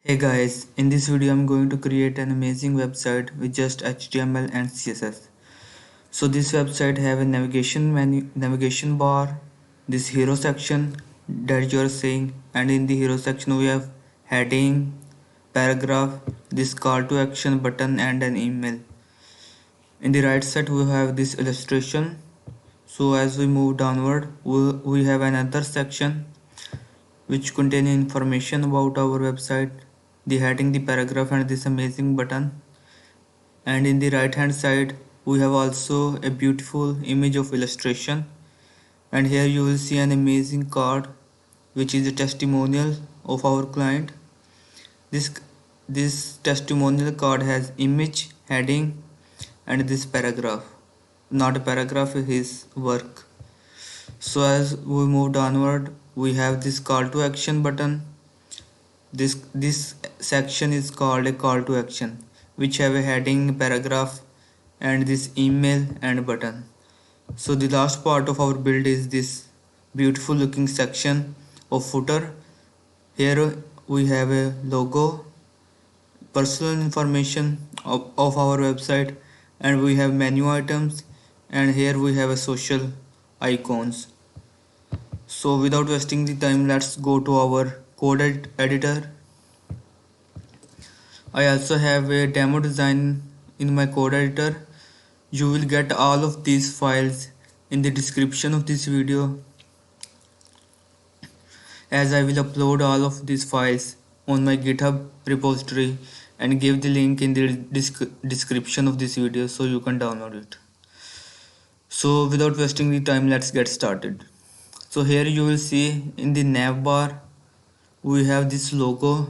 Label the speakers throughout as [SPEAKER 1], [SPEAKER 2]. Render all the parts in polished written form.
[SPEAKER 1] Hey guys, in this video I'm going to create an amazing website with just HTML and CSS. So this website have a navigation menu, navigation bar, this hero section that you are seeing, and in the hero section we have heading, paragraph, this call to action button and an email. In the right side we have this illustration. So as we move downward we have another section which contain information about our website, the heading, the paragraph and this amazing button. And in the right hand side we have also a beautiful image of illustration, and here you will see an amazing card which is a testimonial of our client. This testimonial card has image, heading and this paragraph, not a paragraph, his work. So as we move downward we have this call to action button. This section is called a call to action, which have a heading, paragraph and this email and button. So the last part of our build is this beautiful looking section of footer. Here we have a logo, personal information of our website, and we have menu items, and here we have a social icons. So without wasting the time, let's go to our code editor. I also have a demo design in my code editor. You will get all of these files in the description of this video, as I will upload all of these files on my GitHub repository and give the link in the description of this video so you can download it. So without wasting the time, let's get started. So here you will see in the nav bar we have this logo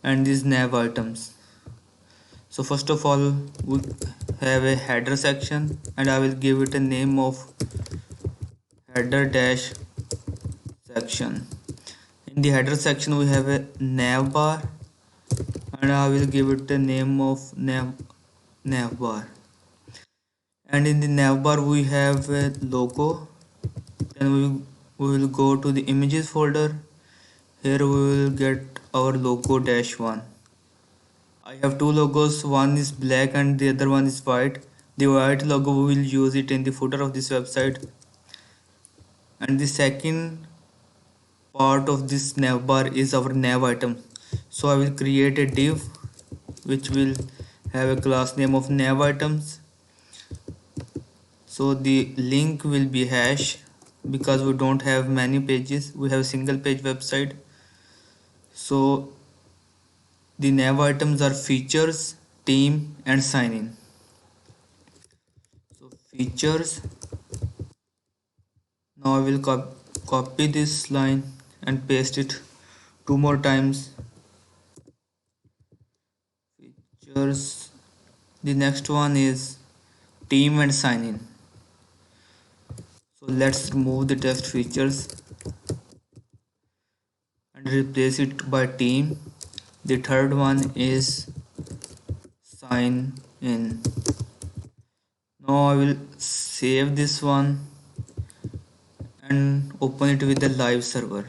[SPEAKER 1] and these nav items. So first of all we have a header section, and I will give it a name of header dash section. In the header section we have a nav bar, and I will give it the name of nav bar. And in the nav bar we have a logo. Then we will go to the images folder. Here we will get our logo -1. I have two logos, one is black and the other one is white. The white logo we will use it in the footer of this website. And the second part of this nav bar is our nav item. So I will create a div which will have a class name of nav items. So the link will be hash, because we don't have many pages, we have a single page website. So the nav items are features, team and sign in. So features, now I will copy this line and paste it two more times. Features, the next one is team and sign in. So let's remove the text features and replace it by team. The third one is sign in. Now I will save this one and open it with the live server.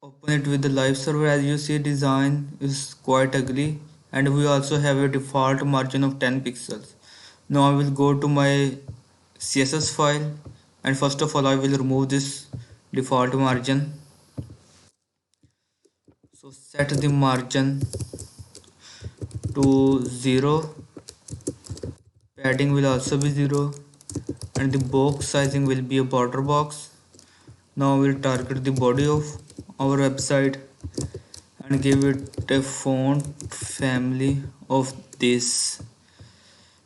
[SPEAKER 1] Open it with the live server. As you see, design is quite ugly, and we also have a default margin of 10 pixels. Now I will go to my CSS file, and first of all I will remove this default margin. So set the margin to 0, padding will also be 0, and the box sizing will be a border box. Now we'll target the body of our website and give it a font family of this.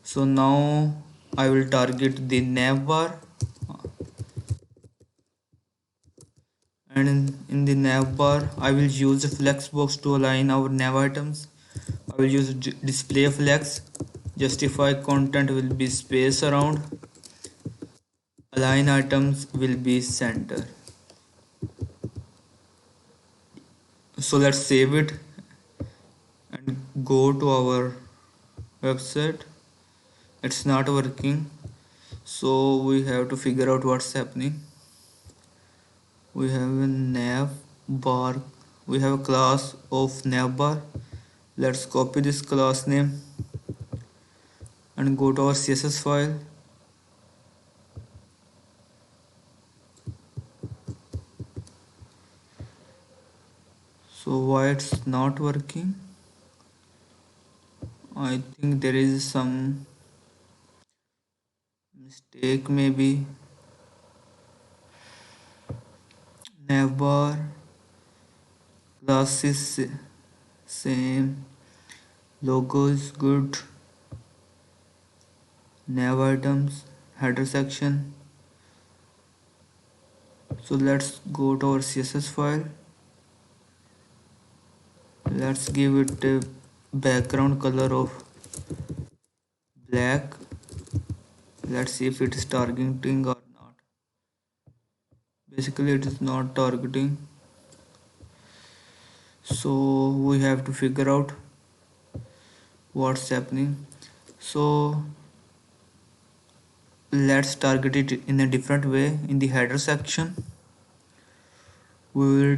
[SPEAKER 1] So now I will target the nav bar, and in the nav bar I will use a flex box to align our nav items. I will use display flex. Justify content will be space around. Align items will be center. So let's save it and go to our website. It's not working, so we have to figure out what's happening. We have a nav bar. We have a class of navbar. Let's copy this class name and go to our CSS file. So why it's not working? I think there is some mistake maybe. Navbar class is same, logo is good, nav items, header section. So let's go to our CSS file. Let's give it a background color of black. Let's see if it is targeting or not. Basically it is not targeting, so we have to figure out what's happening. So let's target it in a different way. In the header section we will,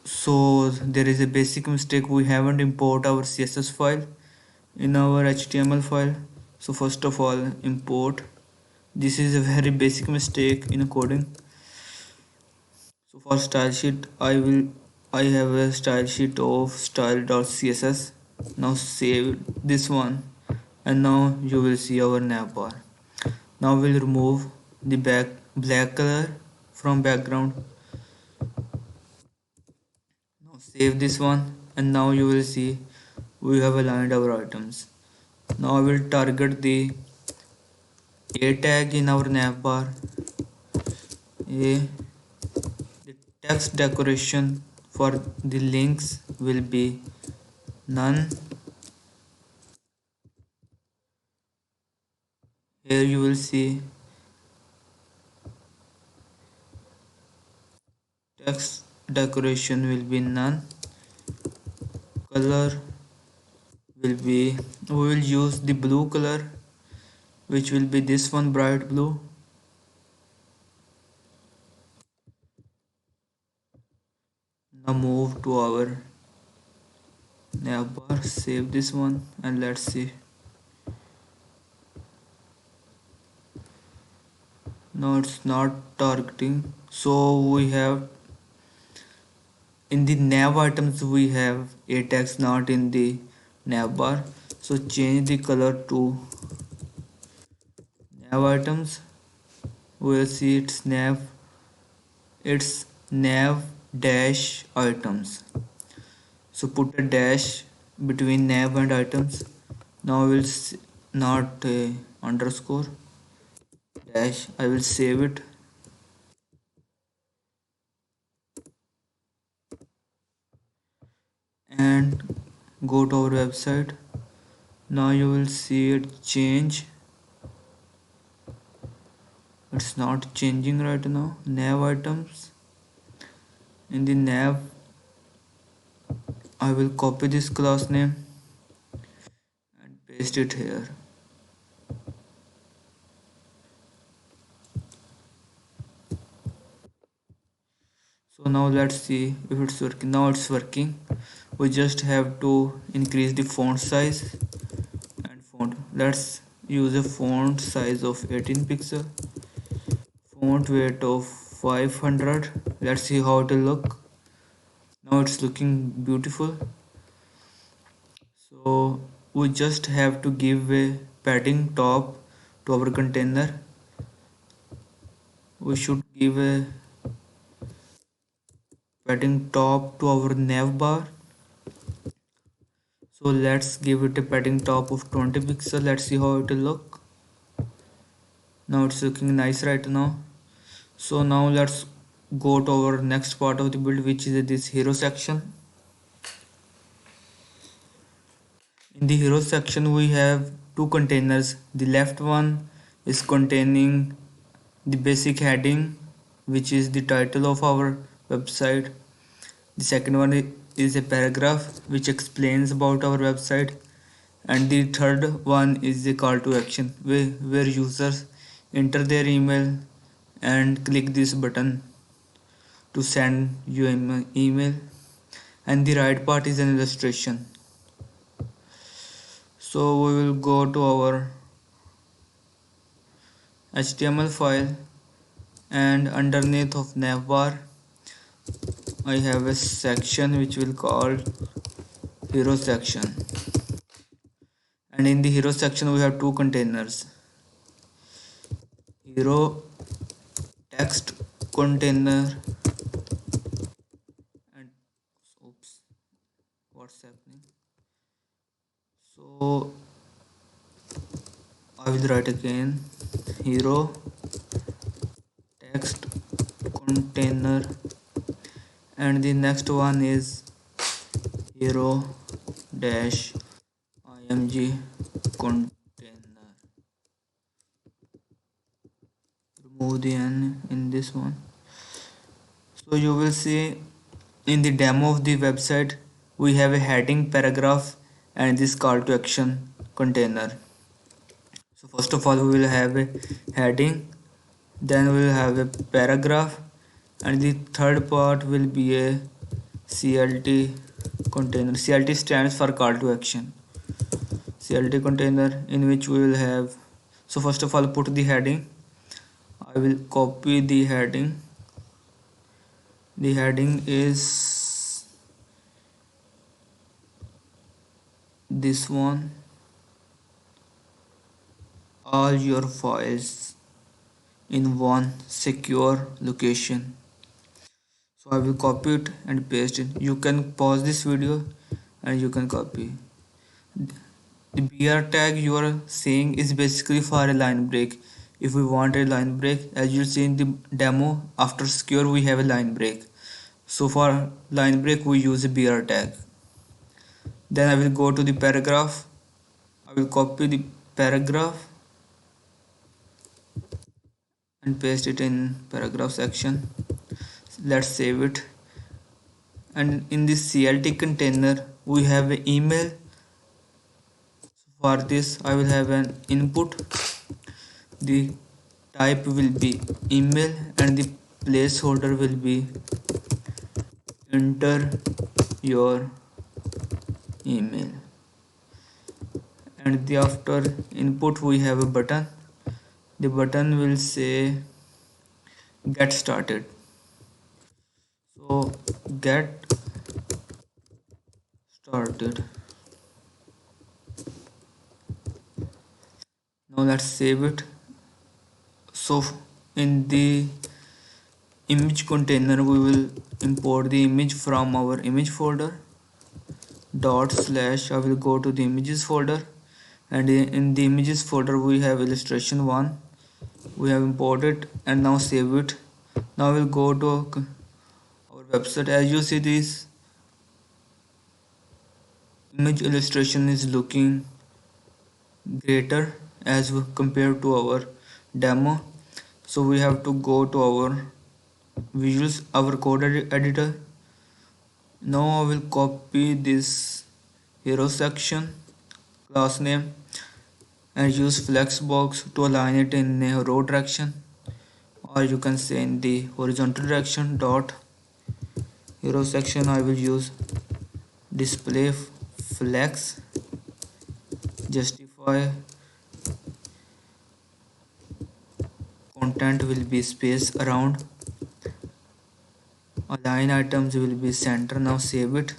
[SPEAKER 1] so there is a basic mistake, we haven't import our CSS file in our HTML file. So first of all import. This is a very basic mistake in coding. So for style sheet I have a style sheet of style.css. Now save this one and now you will see our navbar. Now we'll remove the black color from background. Now save this one and now you will see we have aligned our items. Now I will target the A tag in our navbar. The text decoration for the links will be none. Here you will see text decoration will be none. Color will be, we will use the blue color, which will be this one, bright blue. Now move to our navbar, save this one and let's see. Now it's not targeting. So we have in the nav items we have a text, not in the navbar. So change the color to nav items. We will see it's nav dash items. So put a dash between nav and items. Now we'll not underscore dash. I will save it and go to our website. Now you will see it change. It's not changing right now. Nav items. In the nav I will copy this class name and paste it here. So now let's see if it's working. Now it's working. We just have to increase the font size and font. Let's use a font size of 18 pixel, font weight of 500. Let's see how it will look. Now it's looking beautiful. So we just have to give a padding top to our container. We should give a padding top to our navbar. So let's give it a padding top of 20 pixel. Let's see how it will look. Now it's looking nice right now. So now let's go to our next part of the build, which is this hero section. In the hero section we have two containers. The left one is containing the basic heading, which is the title of our website. The second one is a paragraph which explains about our website, and the third one is a call to action where users enter their email and click this button to send you an email, and the right part is an illustration. So we will go to our HTML file, and underneath of navbar I have a section which will call hero section, and in the hero section we have two containers: hero text container and oops, what's happening? So I will write again: hero text container, and the next one is hero dash img container. Remove the n in this one. So you will see in the demo of the website we have a heading, paragraph, and this call to action container. So first of all we will have a heading, then we will have a paragraph, and the third part will be a CLT container. CLT stands for call to action. CLT container in which we will have, so first of all put the heading. I will copy the heading. The heading is this one: all your files in one secure location. So I will copy it and paste it. You can pause this video and you can copy. The BR tag you are saying is basically for a line break. If we want a line break, as you see in the demo, after secure we have a line break. So for line break we use a BR tag. Then I will go to the paragraph. I will copy the paragraph and paste it in paragraph section. Let's save it. And in this CLT container we have an email. For this I will have an input. The type will be email and the placeholder will be enter your email, and the after input we have a button. The button will say get started. So get started. Now let's save it. So in the image container we will import the image from our image folder. Dot slash I will go to the images folder, and in the images folder we have illustration 1. We have imported and now save it. Now we'll go to our website. As you see, this image illustration is looking greater as compared to our demo. So we have to go to our visuals, our code editor. Now I will copy this hero section class name and use flexbox to align it in a row direction, or you can say in the horizontal direction. Dot hero section I will use display flex, justify content will be space around, align items will be center. Now save it.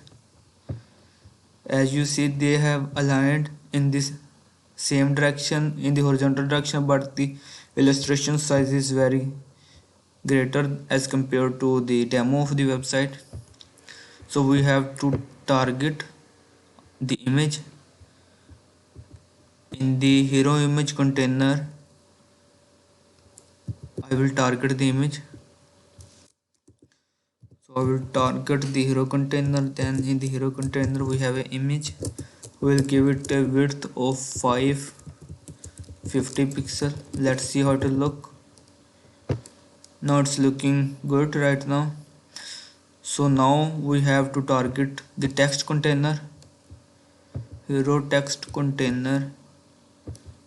[SPEAKER 1] As you see, they have aligned in this same direction in the horizontal direction, but the illustration size is very greater as compared to the demo of the website. So we have to target the image in the hero image container. I will target the image. So I will target the hero container. Then in the hero container we have an image. We will give it a width of 550 pixel. Let's see how it will look. Now it's looking good right now. So now we have to target the text container, hero text container,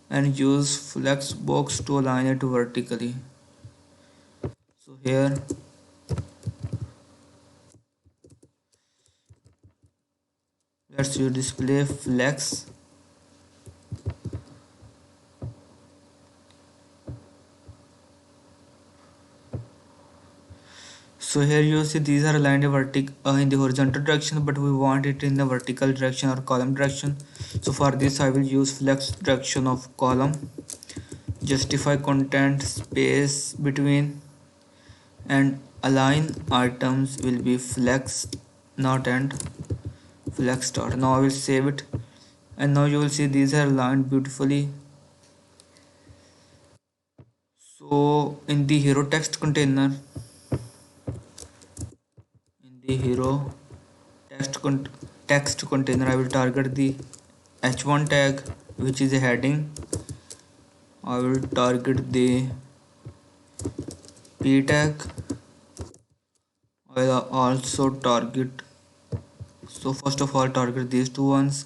[SPEAKER 1] and use flexbox to align it vertically. So here Let's use display flex. So here you see these are aligned in the horizontal direction, but we want it in the vertical direction or column direction. So for this I will use flex direction of column, justify content space between, and align items will be flex not end, flex dot. Now I will save it, and now you will see these are aligned beautifully. So in the hero text container, in the hero text container, I will target the h1 tag, which is a heading. I will target the p tag. I will also target, so first of all target these two ones,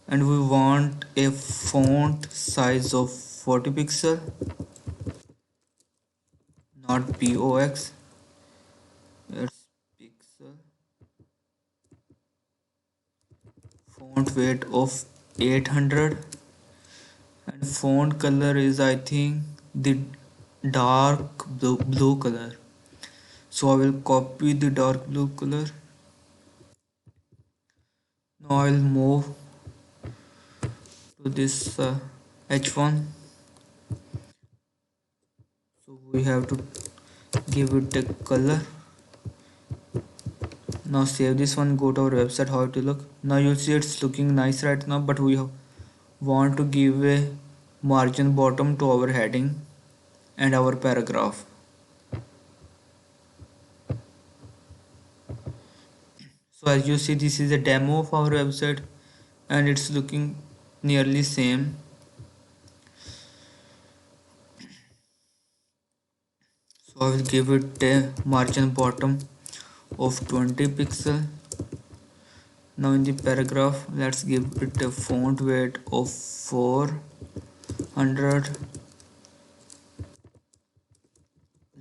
[SPEAKER 1] and we want a font size of 40 pixel, not pox, it's pixel. Font weight of 800, and font color is I think the dark blue color. So I will copy the dark blue color. Now I will move to this h1. So we have to give it a color. Now save this one, go to our website, how to look. Now you'll see it's looking nice right now, but we want to give a margin bottom to our heading and our paragraph. So as you see, this is a demo of our website and it's looking nearly same. So I will give it a margin bottom of 20 pixel. Now in the paragraph, let's give it a font weight of 400.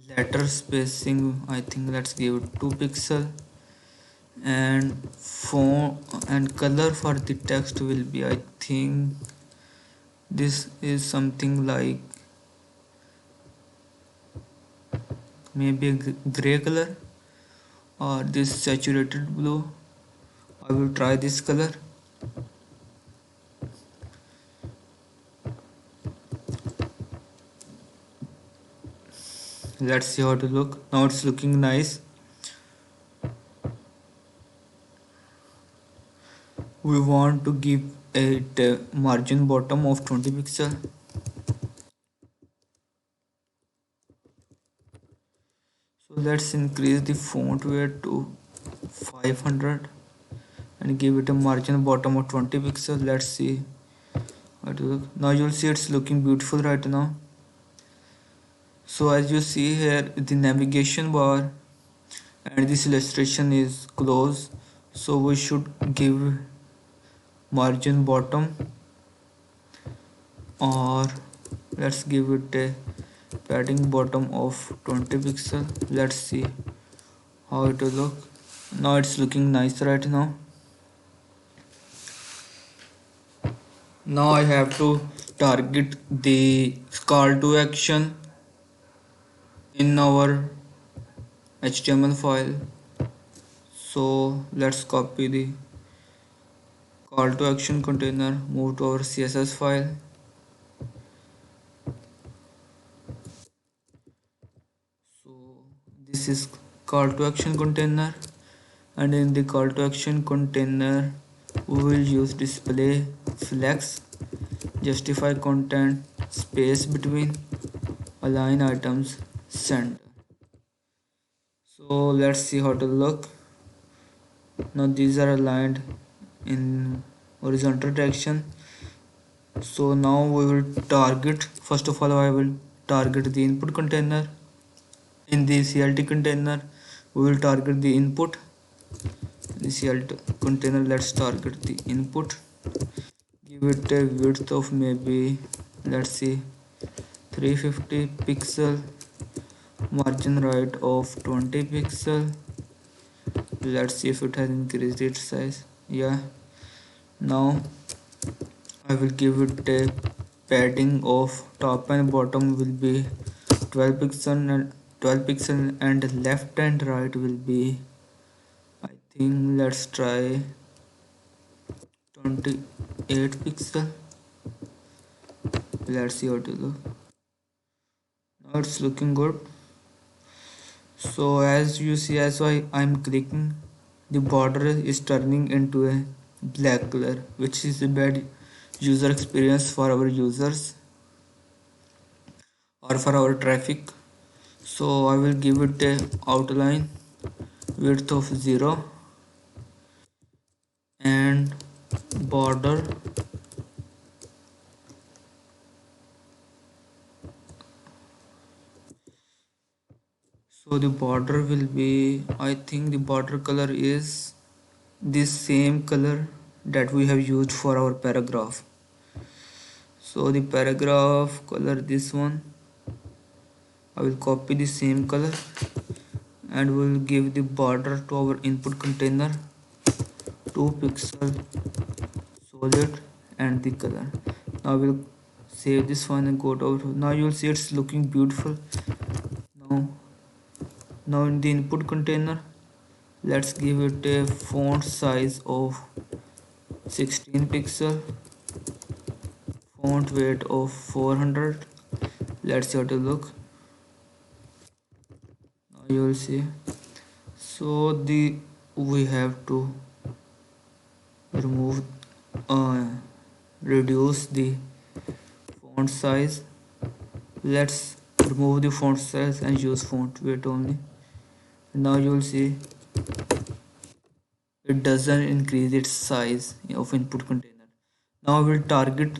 [SPEAKER 1] Letter spacing, I think let's give it 2 pixel. And font and color for the text will be, I think this is something like maybe a gray color or this saturated blue. I will try this color. Let's see how to look. Now it's looking nice. We want to give it a margin bottom of 20 pixel. So let's increase the font weight to 500 and give it a margin bottom of 20 pixel. Let's see how to look. Now you'll see it's looking beautiful right now. So as you see here, the navigation bar and this illustration is closed, so we should give margin bottom, or let's give it a padding bottom of 20 pixel. Let's see how it will look. Now it's looking nice right now. Now I have to target the call to action in our HTML file. So let's copy the call to action container, move to our CSS file. So this is call to action container, and in the call to action container we will use display flex, justify content space between, align items center. So let's see how to look. Now these are aligned in horizontal direction. So now we will target, first of all I will target the input container. In the CLT container we will target the input. In the CLT container, let's target the input, give it a width of maybe, let's see, 350 pixel, margin right of 20 pixel. Let's see if it has increased its size. Yeah, now I will give it a padding of top and bottom will be 12 pixel and left and right will be, I think, let's try 28 pixel. Let's see how to look. Now it's looking good. So as you see, as I'm clicking, the border is turning into a black color, which is a bad user experience for our users or for our traffic. So I will give it a outline width of 0 and border, so the border will be, I think the border color is this same color that we have used for our paragraph. So the paragraph color, this one, I will copy the same color and we will give the border to our input container 2 pixel solid and the color. Now we'll save this one and go to our, now you'll see it's looking beautiful. Now in the input container, let's give it a font size of 16 pixel, font weight of 400. Let's see how to look. Now you will see, so we have to remove reduce the font size. Let's remove the font size and use font weight only. Now you will see it doesn't increase its size of input container. Now we will target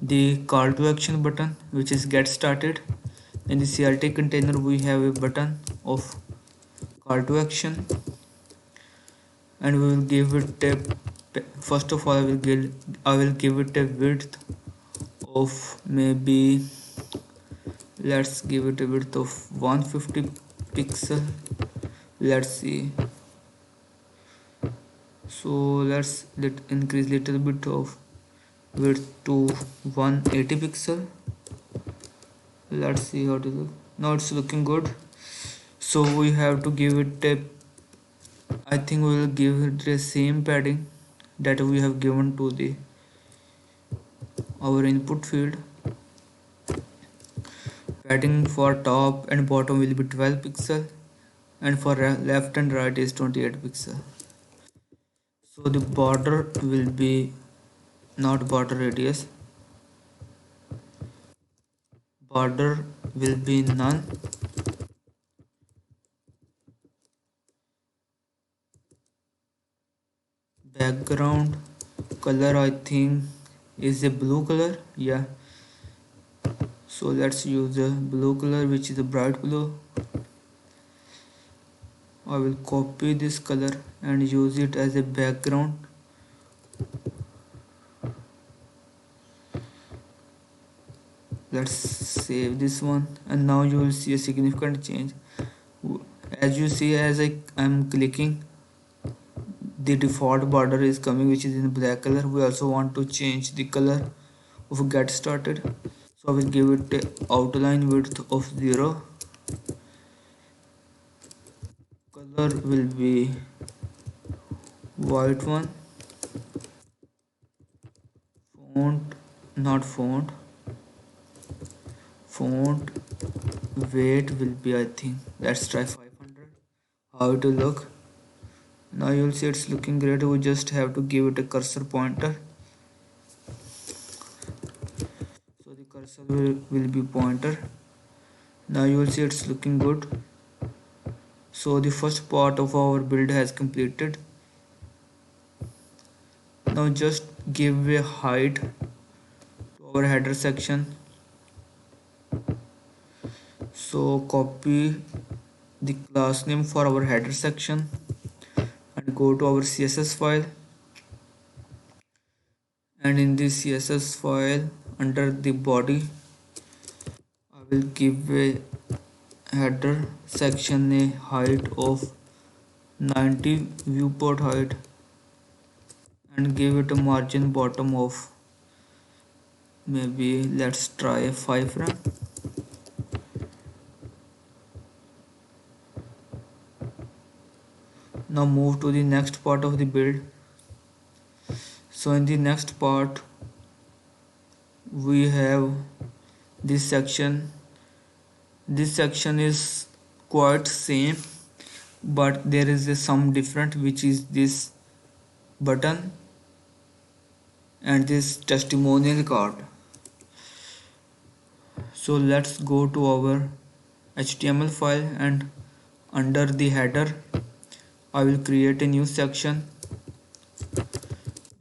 [SPEAKER 1] the call to action button, which is get started. In the CRT container we have a button of call to action and we will give it a, first of all I will give it a width of, maybe let's give it a width of 150 pixel. Let's see, so let increase little bit of width to 180 pixel. Let's see how to look. Now it's looking good. So we have to give it a, I think we will give it the same padding that we have given to the our input field. Padding for top and bottom will be 12 pixel and for left and right is 28 pixel. So the border will be not border radius, border will be none. Background color, I think, is a blue color. Yeah, so let's use a blue color, which is a bright blue. I will copy this color and use it as a background. Let's save this one and now you will see a significant change. As you see, as I'm clicking, the default border is coming, which is in black color. We also want to change the color of get started, so I will give it a outline width of 0. Color will be white one. Font, not font, font weight will be, I think, let's try 500. How it will look. Now you'll see it's looking great. We just have to give it a cursor pointer, so the cursor will be pointer. Now you will see it's looking good. So the first part of our build has completed. Now just give a height to our header section. So copy the class name for our header section and go to our CSS file, and in this CSS file under the body I will give a header section a height of 90 viewport height. and give it a margin bottom of maybe let's try 5 run. Now move to the next part of the build. So in the next part we have this section. This section is quite same, but there is some different, which is this button and this testimonial card. So let's go to our HTML file, and under the header I will create a new section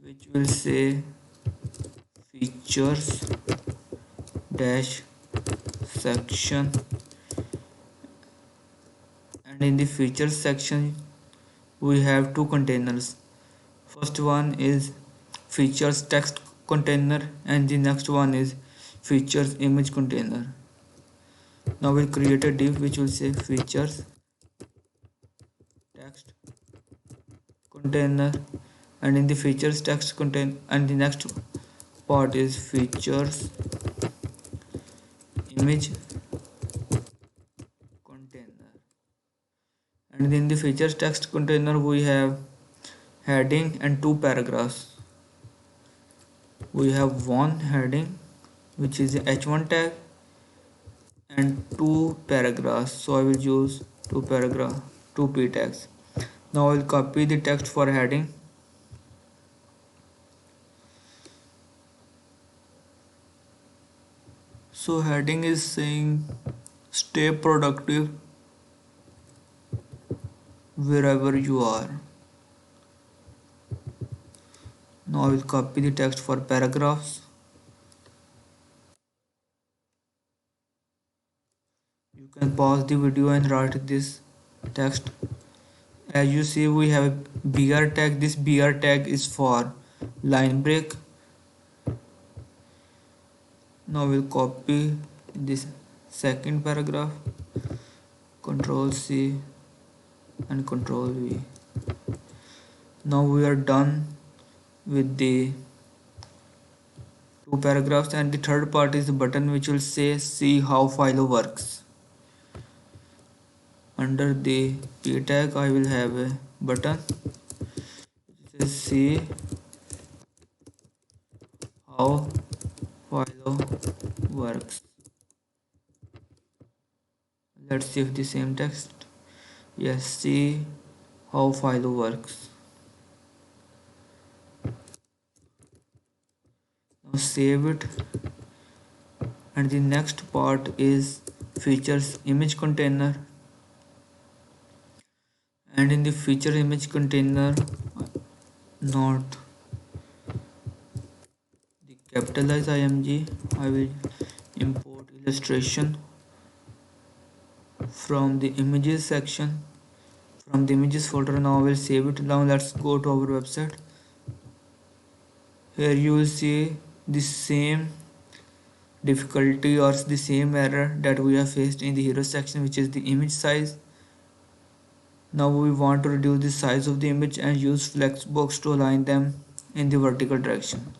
[SPEAKER 1] which will say features dash section, and in the features section we have two containers. First one is features text container and the next one is features image container. Now we'll create a div which will say features text container, and in the features text container, and the next part is features image container, and in the features text container we have heading and two paragraphs. We have one heading which is h1 tag and two paragraphs, so I will use two p tags. Now I will copy the text for heading. So heading is saying stay productive wherever you are. Now I will copy the text for paragraphs. You can pause the video and write this text. As you see, we have a br tag. This br tag is for line break. Now we'll copy this second paragraph, Ctrl C and Ctrl V. Now we are done with the two paragraphs, and the third part is the button which will say see how Philo works. Under the p tag I will have a button which says see how Philo works. Let's see if the same text. Yes, see how Philo works. Now save it, and the next part is features image container, and in the feature image container, not the capitalized img, I will import illustration from the images section, from the images folder. Now I will save it. Now let's go to our website. Here you will see the same difficulty or the same error that we have faced in the hero section, which is the image size. Now we want to reduce the size of the image and use flexbox to align them in the vertical direction.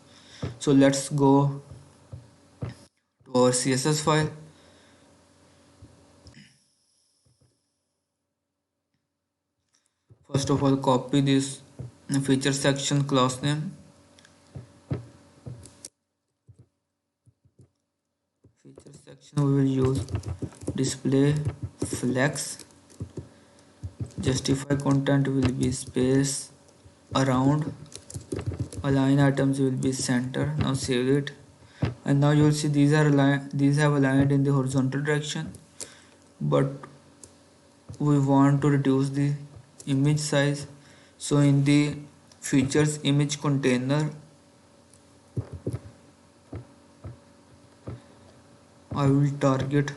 [SPEAKER 1] So let's go to our CSS file. First of all, copy this feature section class name. Feature section we will use display flex. Justify content will be space around. Align items will be center. Now save it, and now you will see these have aligned in the horizontal direction, but we want to reduce the image size. So in the features image container I will target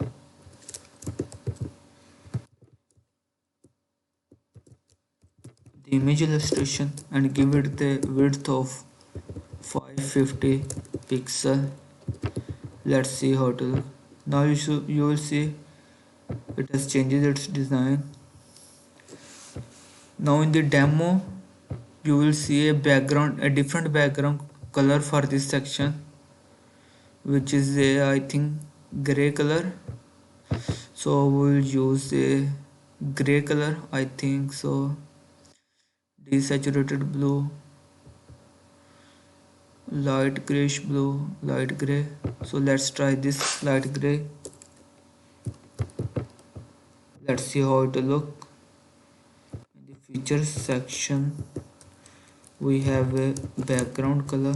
[SPEAKER 1] the image illustration and give it the width of 550 pixel. Let's see how to look. Now you will see it has changed its design. Now in the demo you will see a different background color for this section, which is a I think gray color. So we'll use a gray color, I think so. Desaturated blue, light grayish blue, light gray. So let's try this light gray. Let's see how it will look. In the features section, we have a background color.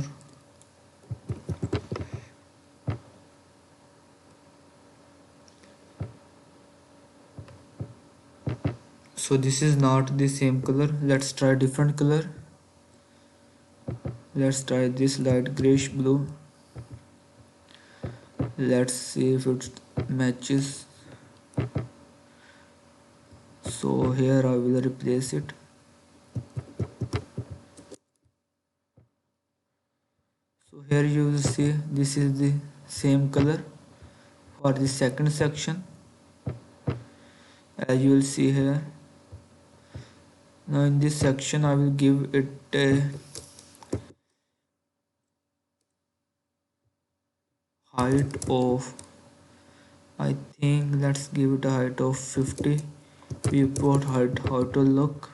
[SPEAKER 1] So this is not the same color. Let's try different color. Let's try this light grayish blue. Let's see if it matches. So here I will replace it. So here you will see this is the same color for the second section, as you will see here. Now in this section I will give it a height of, I think let's give it a height of 50. Viewport height, how to look.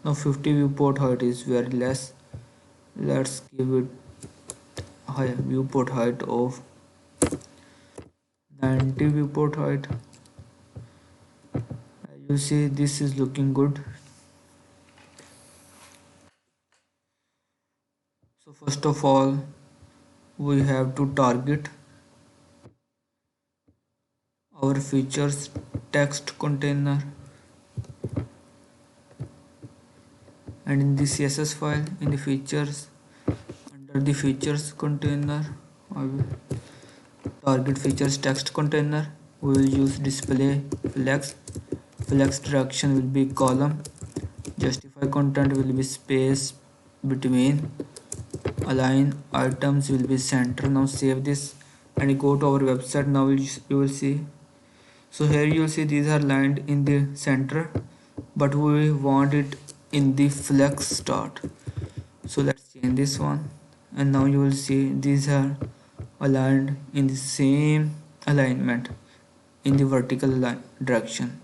[SPEAKER 1] Now 50 viewport height is very less. Let's give it high viewport height of 90 viewport height. As you see, this is looking good. So first of all, we have to target our features text container, and in the CSS file, in the features, under the features container, I will target features text container. We will use display flex. Flex direction will be column. Justify content will be space between. Align items will be center. Now save this and go to our website. Now you will see. So here you will see these are lined in the center, but we want it in the flex start. So let's change this one, and now you will see these are aligned in the same alignment in the vertical direction.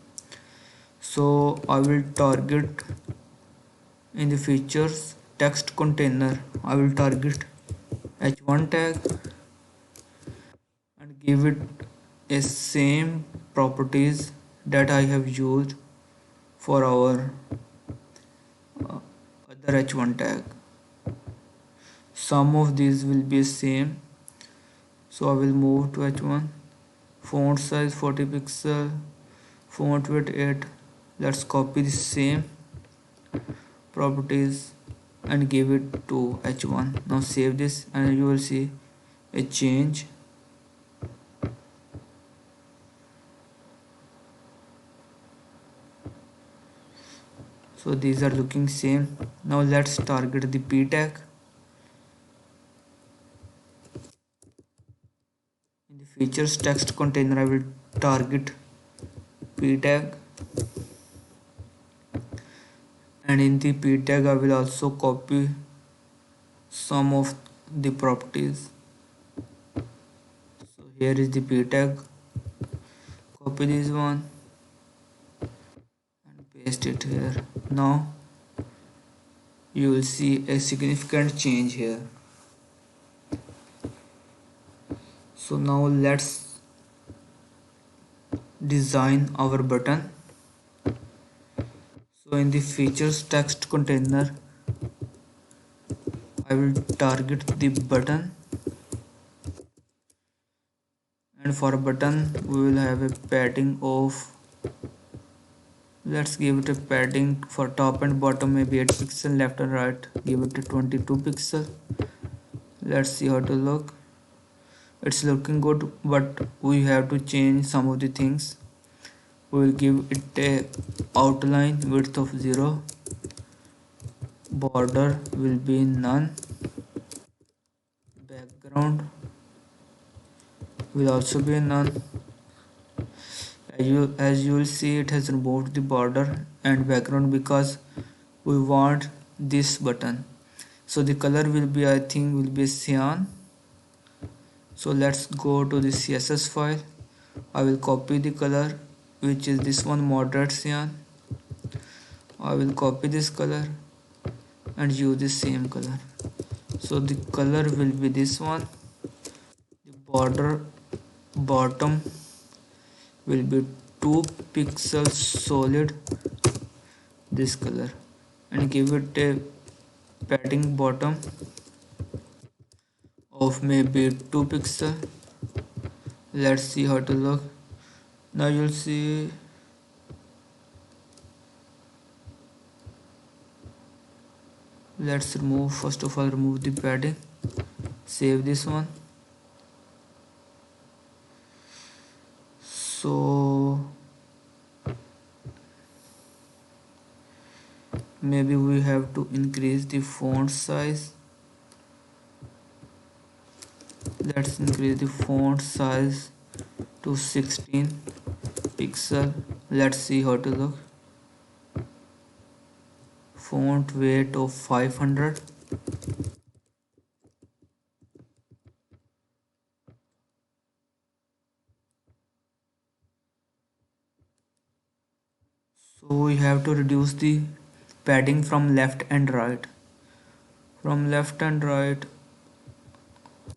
[SPEAKER 1] So I will target in the features text container, I will target h1 tag and give it a same properties that I have used for our other h1 tag. Some of these will be same, so I will move to h1. Font size 40 pixel, font width 8. Let's copy the same properties and give it to h1. Now save this and you will see a change. So these are looking same. Now let's target the p tag. In the features text container, I will target p tag, and in the p tag I will also copy some of the properties. So here is the p tag. Copy this one and paste it here. Now you will see a significant change here. So now let's design our button. So in the features text container, I will target the button, and for a button we will have a padding of, let's give it a padding for top and bottom, maybe 8 pixel, left and right give it a 22 pixel. Let's see how to look. It's looking good, but we have to change some of the things. We will give it a outline width of 0, border will be none, background will also be none. As you will see, it has removed the border and background because we want this button. So the color will be, I think, will be cyan. So let's go to the CSS file. I will copy the color, which is this one, moderate cyan. I will copy this color and use the same color. So the color will be this one. The border bottom will be 2 pixels solid, this color, and give it a padding bottom of maybe 2 pixel. Let's see how to look. Now you'll see let's remove, first of all remove the padding, save this one. So maybe we have to increase the font size. Let's increase the font size to 16 pixel. Let's see how to look. Font weight of 500. So we have to reduce the padding from left and right. From left and right,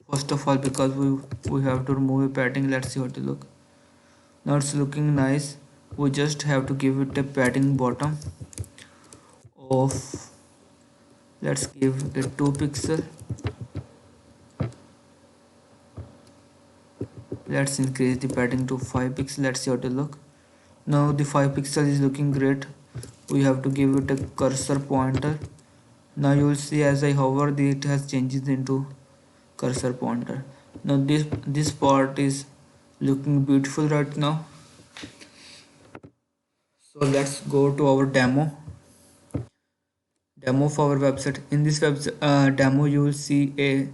[SPEAKER 1] first of all, because we have to remove a padding. Let's see how to look. Now it's looking nice. We just have to give it a padding bottom of, let's give it 2 pixel. Let's increase the padding to 5 pixel. Let's see how to look. Now the 5 pixel is looking great. We have to give it a cursor pointer. Now you will see as I hover, it has changes into cursor pointer. Now this part is looking beautiful right now. So let's go to our demo of our website. In this demo, you will see a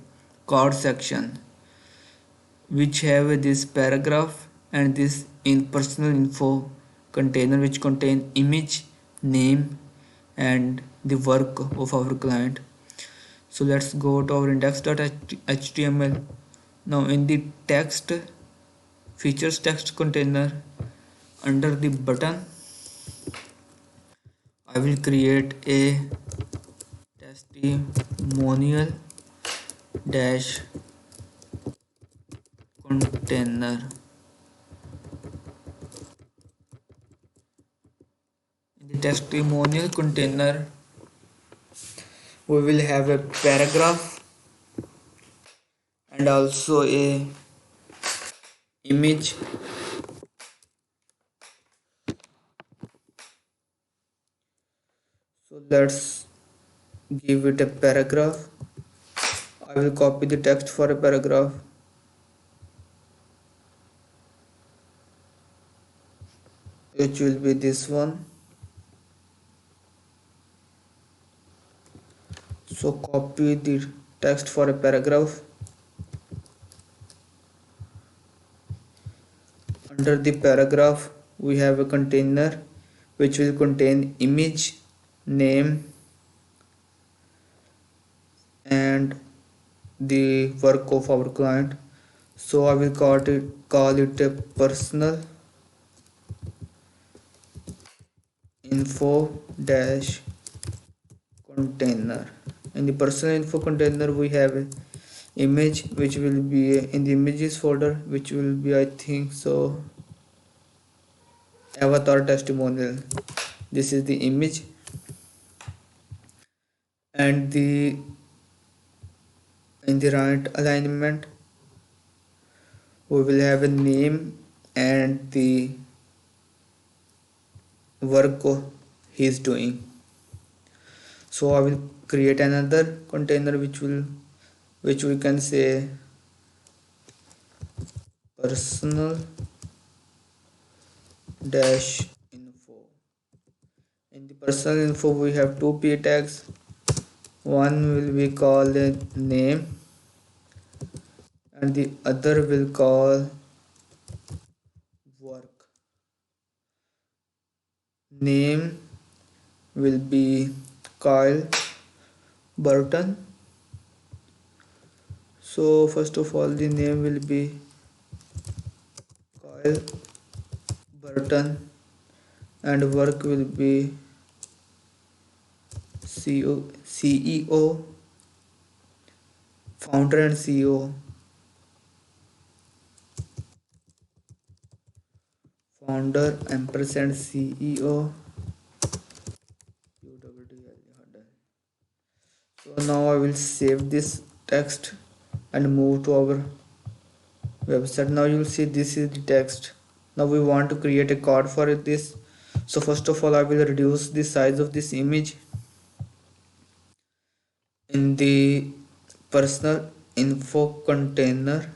[SPEAKER 1] card section which have this paragraph and this in personal info container, which contain image, name, and the work of our client. So let's go to our index.html. Now in the text features text container, under the button, I will create a testimonial dash container. In the testimonial container, we will have a paragraph and also a image. So let's give it a paragraph. I will copy the text for a paragraph, which will be this one. So copy the text for a paragraph. Under the paragraph, we have a container which will contain image, name, and the work of our client. So I will call it a personal info dash container. In the personal info container, we have a image which will be in the images folder, which will be, I think so, avatar testimonial. This is the image, and in the right alignment we will have a name and the work he is doing. So I will create another container which we can say personal dash info. In the personal info, we have two p tags. One will be called a name and the other will call work. Name will be Kyle Burton. So first of all, the name will be Kyle Burton, and work will be CEO, founder and CEO, founder, ampersand CEO. So now I will save this text and move to our website. Now you will see this is the text. Now we want to create a card for this. So first of all, I will reduce the size of this image in the personal info container.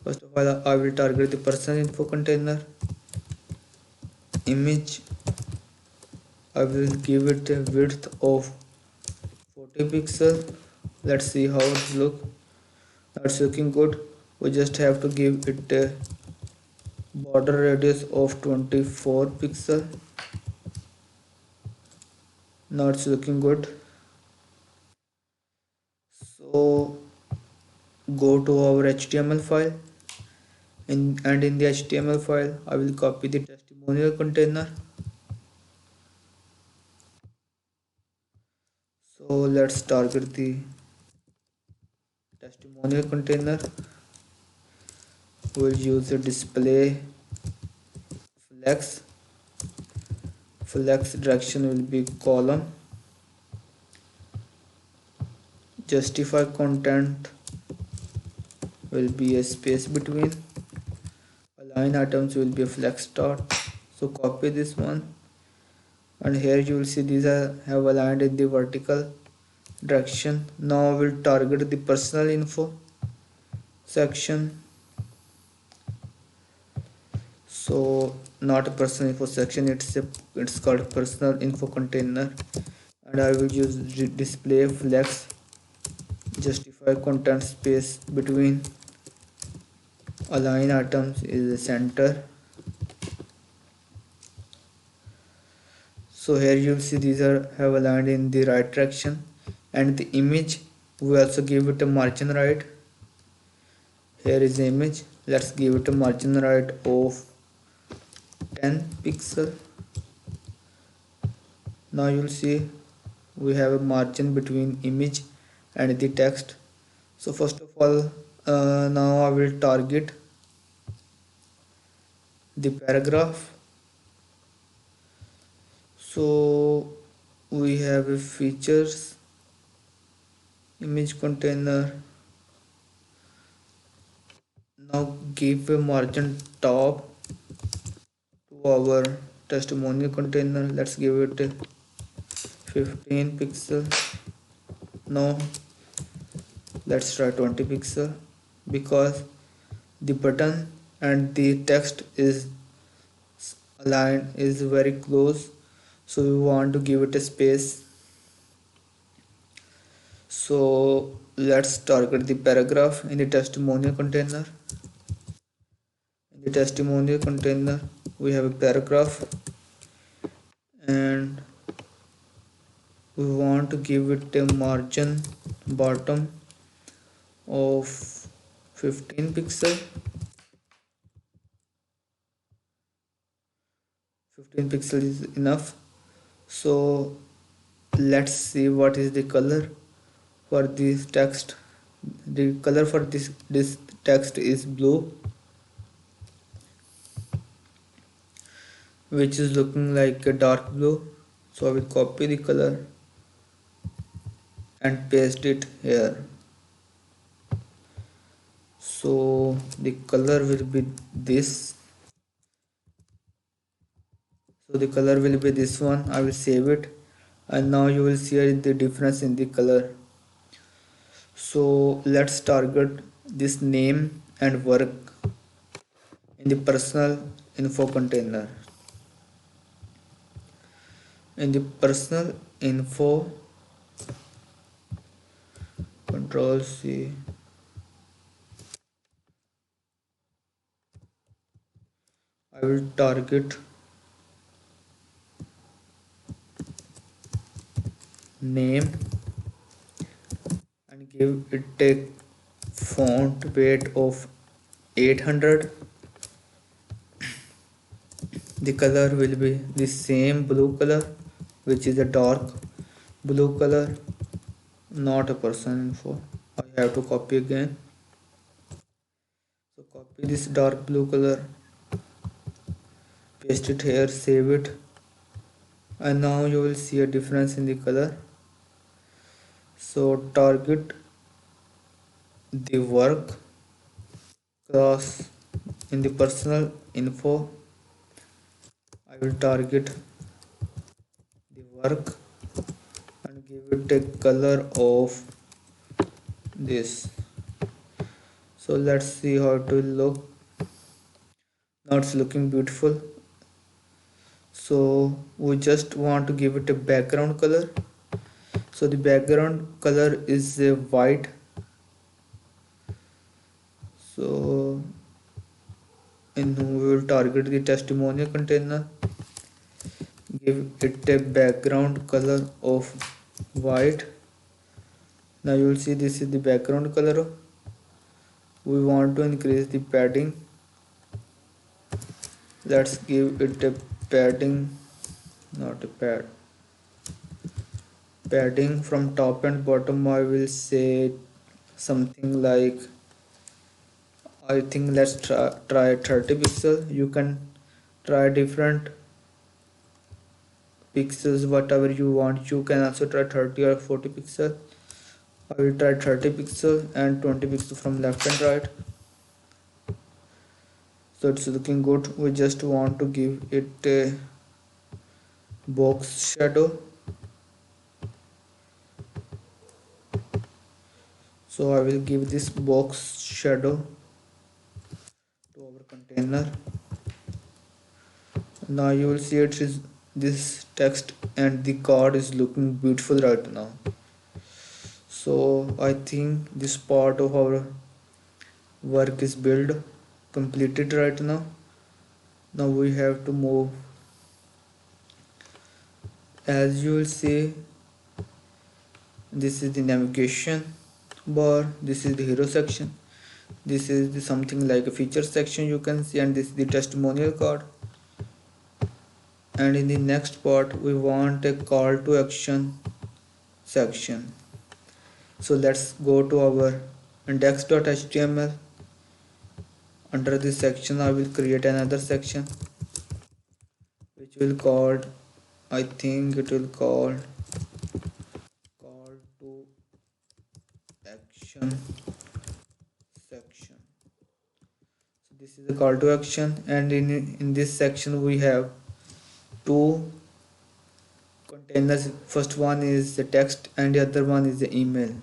[SPEAKER 1] First of all, I will target the personal info container image. I will give it a width of 40 pixel. Let's see how it look. That's looking good. We just have to give it a border radius of 24 pixel. Now it's looking good. So go to our HTML file, and in the HTML file I will copy the testimonial container. So let's target the testimonial container. We'll use a display flex. Flex direction will be column. Justify content will be a space between. Align items will be a flex start. So copy this one, and here you will see these have aligned in the vertical direction. Now we'll target the personal info section. So not a personal info section, it's called personal info container, and I will use display flex. Justify content space between. Align items is the center. So here you see these have aligned in the right direction, and the image we also give it a margin right. Here is the image. Let's give it a margin right of 10 pixel. Now you'll see we have a margin between image and the text. So first of all, now I will target the paragraph. So we have a features image container. Now give a margin top to our testimonial container. Let's give it 15 pixel. Now let's try 20 pixel, because the button and the text is aligned, is very close, so we want to give it a space. So let's target the paragraph in the testimonial container. In the testimonial container we have a paragraph, and we want to give it a margin bottom of 15 pixel. 15 pixel is enough. So let's see what is the color for this text. The color for this text is blue, which is looking like a dark blue. So I will copy the color and paste it here. So the color will be this. So the color will be this one. I will save it, and now you will see the difference in the color. So let's target this name and work in the personal info container. In the personal info, control C, I will target name and give it a font weight of 800. The color will be the same blue color, which is a dark blue color, not a person info. I have to copy again. So copy this dark blue color, paste it here, save it, and now you will see a difference in the color. So target the work class in the personal info. I will target the work and give it a color of this. So let's see how it will look. Now it's looking beautiful. So we just want to give it a background color. So the background color is a white. So we will target the testimonial container, give it a background color of white. Now you will see this is the background color. We want to increase the padding. Let's give it a padding, not a padding from top and bottom. I will say something like, I think let's try 30 pixel. You can try different pixels, whatever you want. You can also try 30 or 40 pixel. I will try 30 pixel and 20 pixel from left and right. So it's looking good. We just want to give it a box shadow. So I will give this box shadow to our container. Now you will see it is this text and the card is looking beautiful right now. So I think this part of our work is built, completed right now. Now we have to move. As you will see, this is the navigation bar, this is the hero section, this is the something like a feature section you can see, and this is the testimonial card. And in the next part we want a call to action section. So let's go to our index.html. Under this section I will create another section which will call, I think it will call to action section. So this is the call to action, and in this section we have two containers. First one is the text and the other one is the email.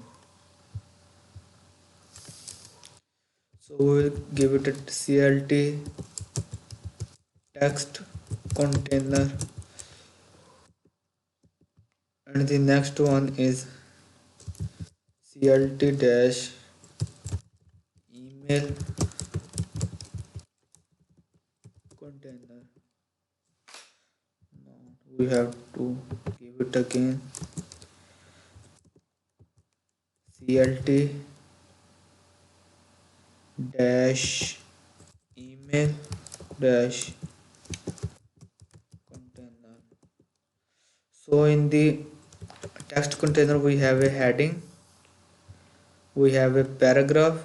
[SPEAKER 1] So we will give it a CLT text container, and the next one is CLT dash email container. Now we have to give it again CLT dash email dash container. So in the text container we have a heading, we have a paragraph.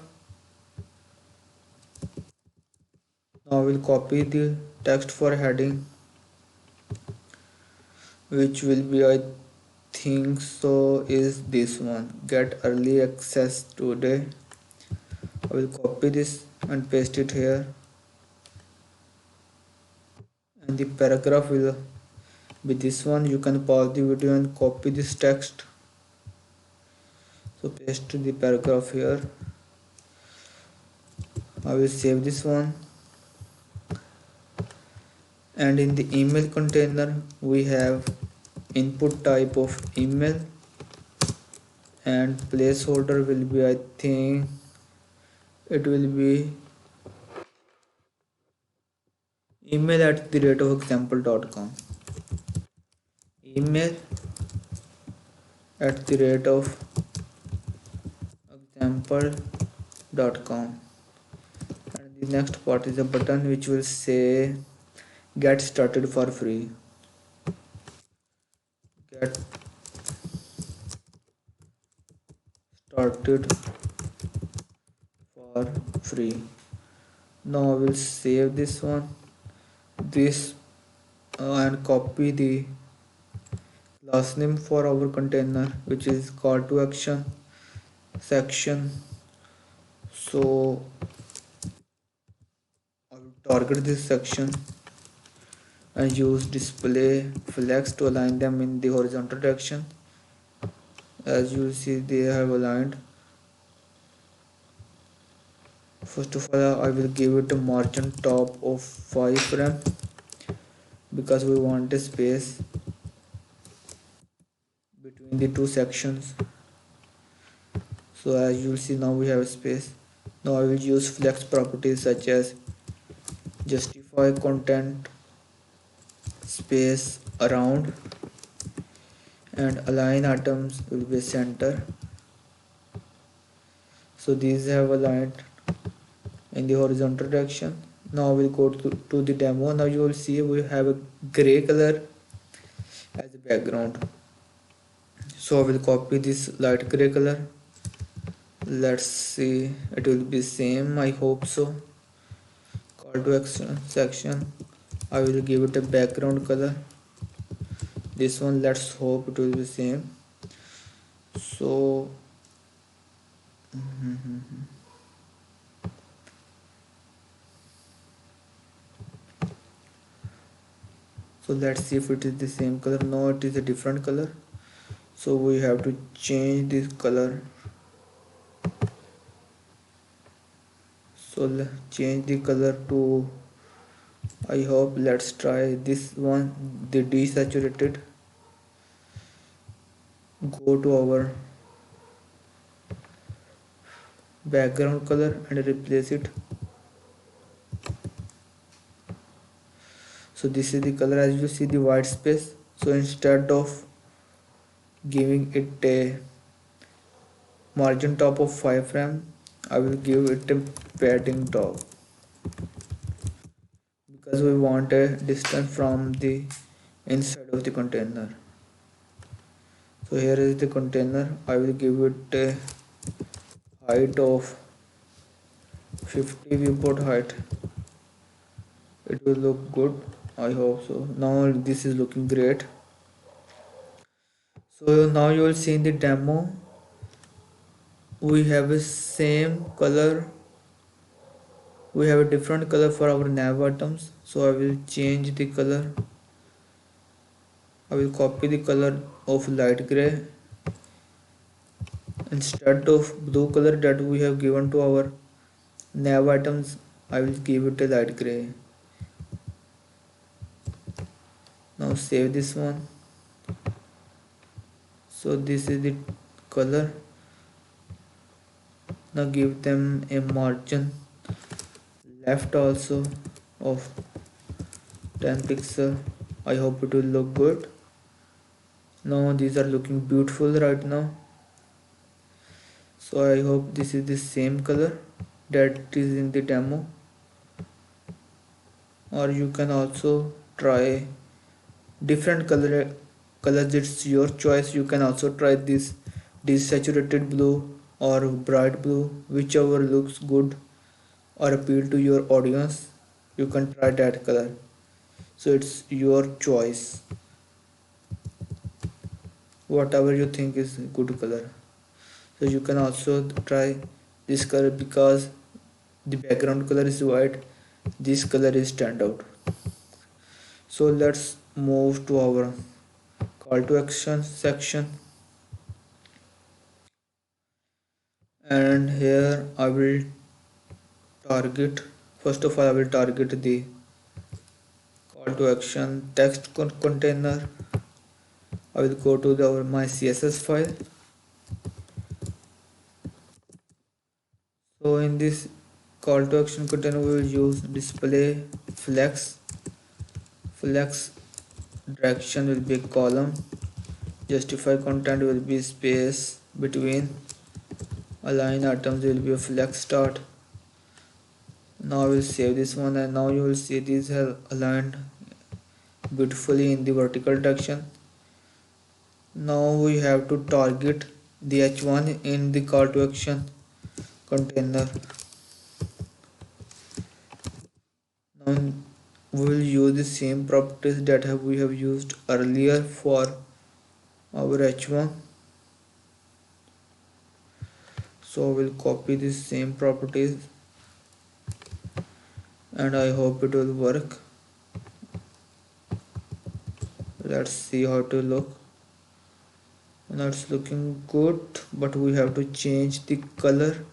[SPEAKER 1] Now we'll copy the text for heading, which will be, I think so, is this one, get early access today. I will copy this and paste it here, and the paragraph will be this one. You can pause the video and copy this text. So paste the paragraph here. I will save this one, and in the email container we have input type of email, and placeholder will be, I think it will be email@example.com. Email @example.com, and the next part is a button which will say get started for free. Get started for free. Now I will save this one, this and copy the last name for our container, which is call to action section. So I will target this section and use display flex to align them in the horizontal direction. As you see, they have aligned. First of all, I will give it a margin top of 5 frame because we want a space between the two sections. So as you will see, now we have a space. Now I will use flex properties such as justify content space around and align items will be center. So these have aligned in the horizontal direction. Now we'll go to the demo. Now you will see we have a gray color as a background. So I will copy this light gray color. Let's see, it will be same, I hope so. Call to action section, I will give it a background color. This one, let's hope it will be same. So so let's see if it is the same color. No, it is a different color, so we have to change this color. So let's change the color to, I hope, let's try this one, the desaturated. Go to our background color and replace it. So this is the color. As you see the white space, so instead of giving it a margin top of 5 frame, I will give it a padding top because we want a distance from the inside of the container. So here is the container. I will give it a height of 50 viewport height. It will look good, I hope so. Now this is looking great. So now you will see in the demo we have a same color, we have a different color for our nav items. So I will change the color. I will copy the color of light gray. Instead of blue color that we have given to our nav items, I will give it a light gray. Now save this one. So this is the color. Now give them a margin left also of 10 pixel. I hope it will look good. Now these are looking beautiful right now. So I hope this is the same color that is in the demo, or you can also try different colors. It's your choice. You can also try this desaturated blue or bright blue, whichever looks good or appeal to your audience. You can try that color. So it's your choice, whatever you think is good color. So you can also try this color because the background color is white, this color is stand out. So let's move to our call to action section, and here I will target, first of all I will target the call to action text container. I will go to my CSS file. So in this call to action container we will use display flex. Flex direction will be column Justify content will be space between. Align items will be a flex start. Now we'll save this one, and now you will see these are aligned beautifully in the vertical direction. Now we have to target the h1 in the call to action container. Now we will use the same properties that we have used earlier for our h1. So we'll copy the same properties and I hope it will work. Let's see how to look. Now it's looking good, but we have to change the color.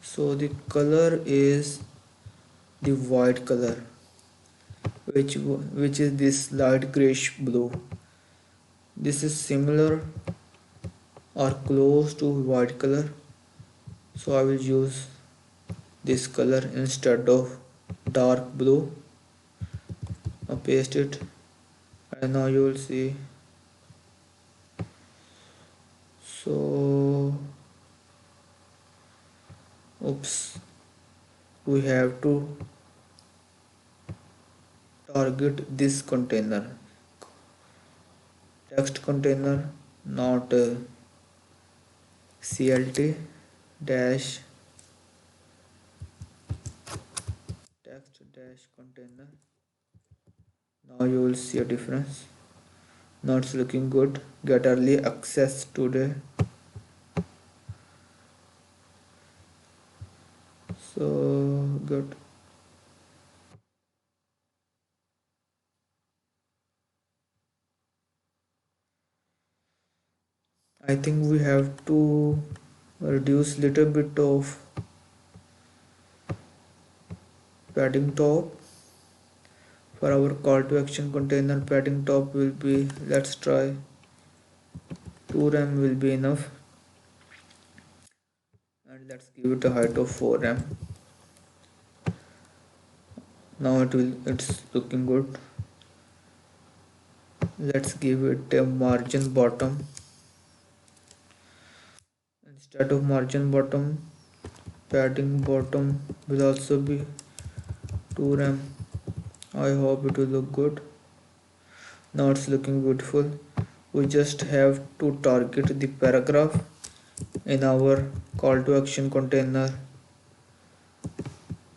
[SPEAKER 1] So the color is the white color, which is this light grayish blue. This is similar or close to white color, so I will use this color instead of dark blue. Now paste it, and now you will see. So oops, we have to target this container, text container, not clt dash text dash container. Now you will see a difference. Now it's looking good. Get early access today. So good. I think we have to reduce little bit of padding top. For our call to action container, padding top will be, let's try 2 rem will be enough, and let's give it a height of 4 rem. Now it's looking good. Let's give it a margin bottom. Instead of margin bottom, padding bottom will also be 2 rem. I hope it will look good. Now it's looking beautiful. We just have to target the paragraph in our call to action container.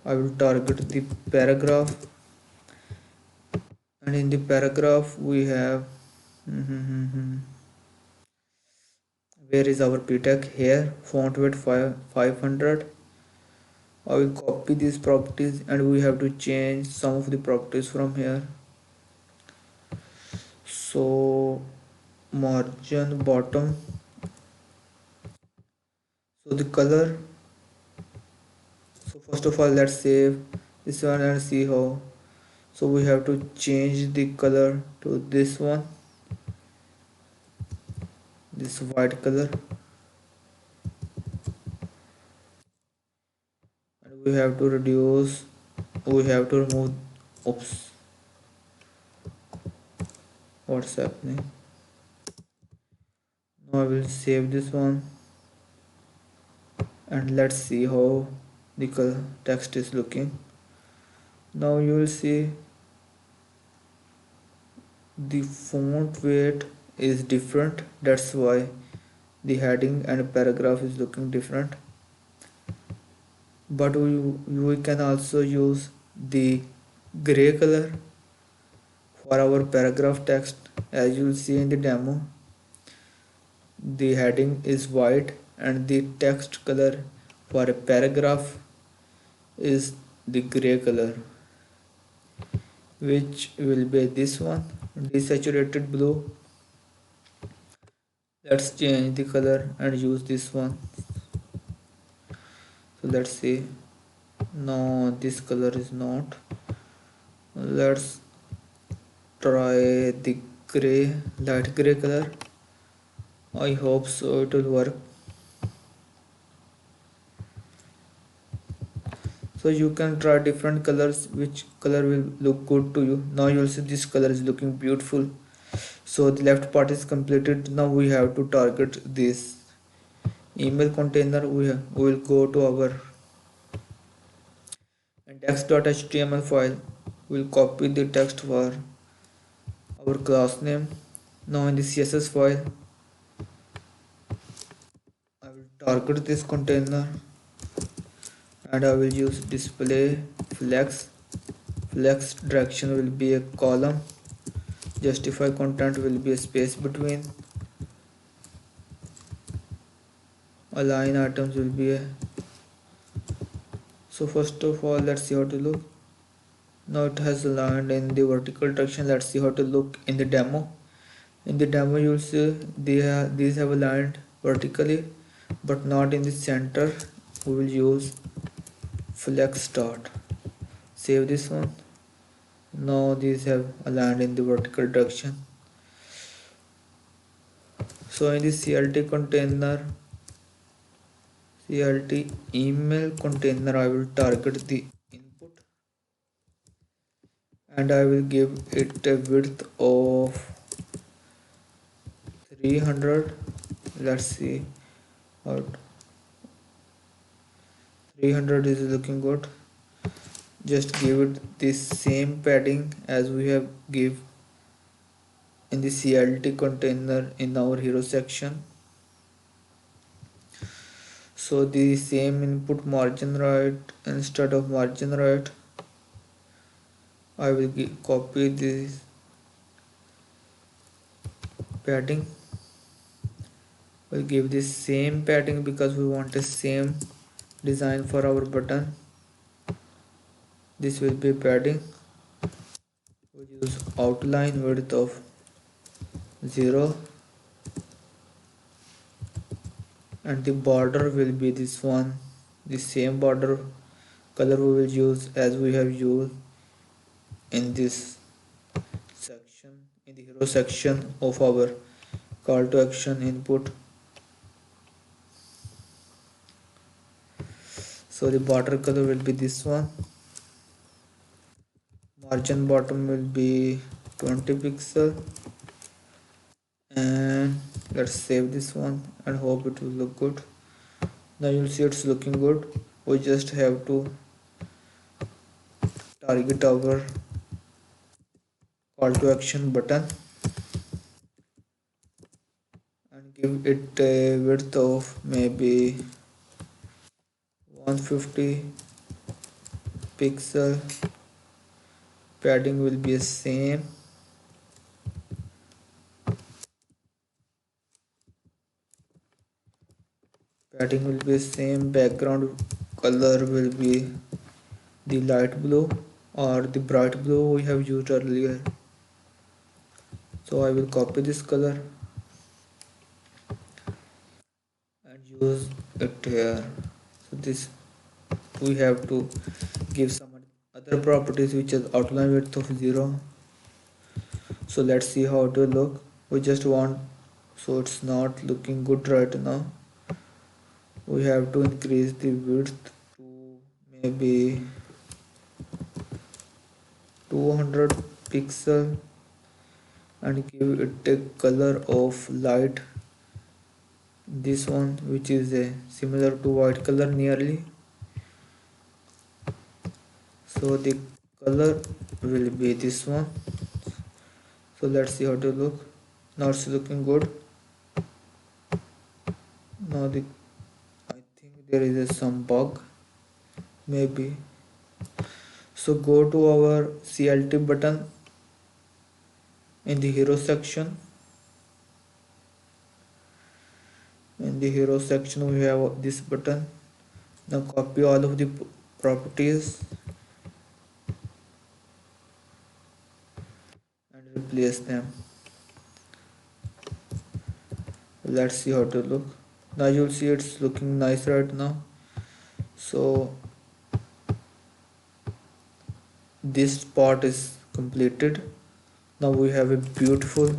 [SPEAKER 1] I will target the paragraph, and in the paragraph we have where is our p tag? Here, font weight 500. I will copy these properties, and we have to change some of the properties from here. So margin bottom, so the color, so first of all let's save this one and see how. So we have to change the color to this one, this white color, and we have to remove, oops, what's happening. Now I will save this one, and let's see how the text is looking. Now you will see the font weight is different, that's why the heading and paragraph is looking different. But we can also use the gray color for our paragraph text. As you will see in the demo, the heading is white and the text color for a paragraph is the gray color, which will be this one, desaturated blue. Let's change the color and use this one. So let's see. No, this color is not. Let's try the gray, light gray color. I hope so it will work. So you can try different colors, which color will look good to you. Now you will see this color is looking beautiful. So the left part is completed. Now we have to target this email container. We will go to our index.html file. We'll copy the text for our class name. Now in the CSS file, I will target this container and I will use display flex. Flex direction will be a column. Justify content will be a space between. Align items will be a. So first of all, let's see how to look. Now it has aligned in the vertical direction. Let's see how to look in the demo. In the demo you will see these have aligned vertically but not in the center. We will use flex start. Save this one. Now these have aligned in the vertical direction. So in the CLT container, CLT email container, I will target the input and I will give it a width of 300. Let's see how 300 is looking good. Just give it this same padding as we have give in the CLT container in our hero section. So the same input margin right, instead of margin right I will copy this padding. We'll give this same padding because we want the same design for our button. This will be padding. We'll use outline width of 0 and the border will be this one. The same border color we will use as we have used in this section, in the hero section of our call to action input. So the border color will be this one. Margin bottom will be 20 pixel and let's save this one and hope it will look good. Now you'll see it's looking good. We just have to target our call to action button and give it a width of maybe 150 pixel. Padding will be the same. Padding will be the same. Background color will be the light blue or the bright blue we have used earlier. So I will copy this color and use it here. So this we have to give some other properties which is outline width of 0. So let's see how it will look. We just want, so it's not looking good right now. We have to increase the width to maybe 200 pixel and give it a color of light, this one which is similar to white color nearly. So the color will be this one. So let's see how to look. Now it's looking good. Now I think there is some bug maybe. So go to our CLT button in the hero section. In the hero section we have this button. Now copy all of the properties and replace them. Let's see how to look. Now you'll see it's looking nice right now. So this part is completed. Now we have a beautiful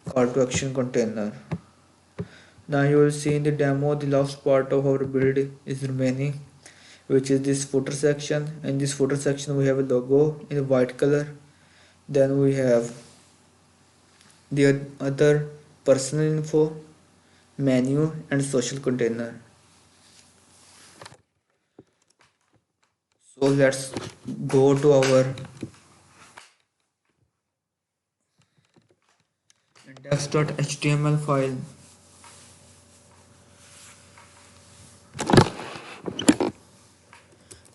[SPEAKER 1] call to action container. Now you will see in the demo the last part of our build is remaining, which is this footer section. In this footer section we have a logo in white color. Then we have the other personal info, menu and social container. So let's go to our index.html file,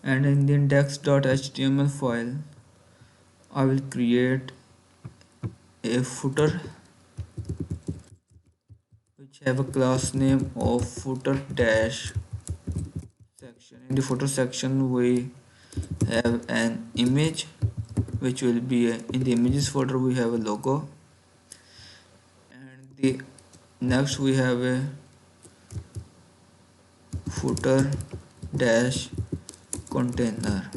[SPEAKER 1] and in the index.html file I will create a footer which have a class name of footer dash section. In the footer section we have an image which will be in the images folder we have a logo, and the next we have a footer dash container.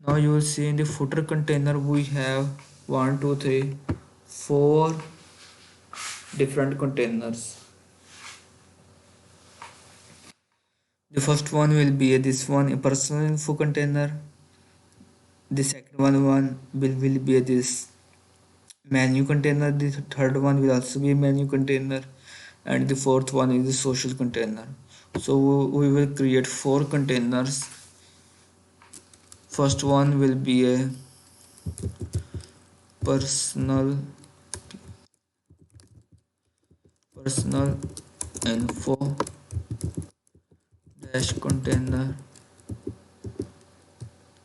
[SPEAKER 1] Now you will see in the footer container we have 1 2 3 4 different containers. The first one will be this one, a personal info container. The second one will be this menu container. The third one will also be a menu container, and the fourth one is the social container. So we will create 4 containers. First one will be a personal info dash container.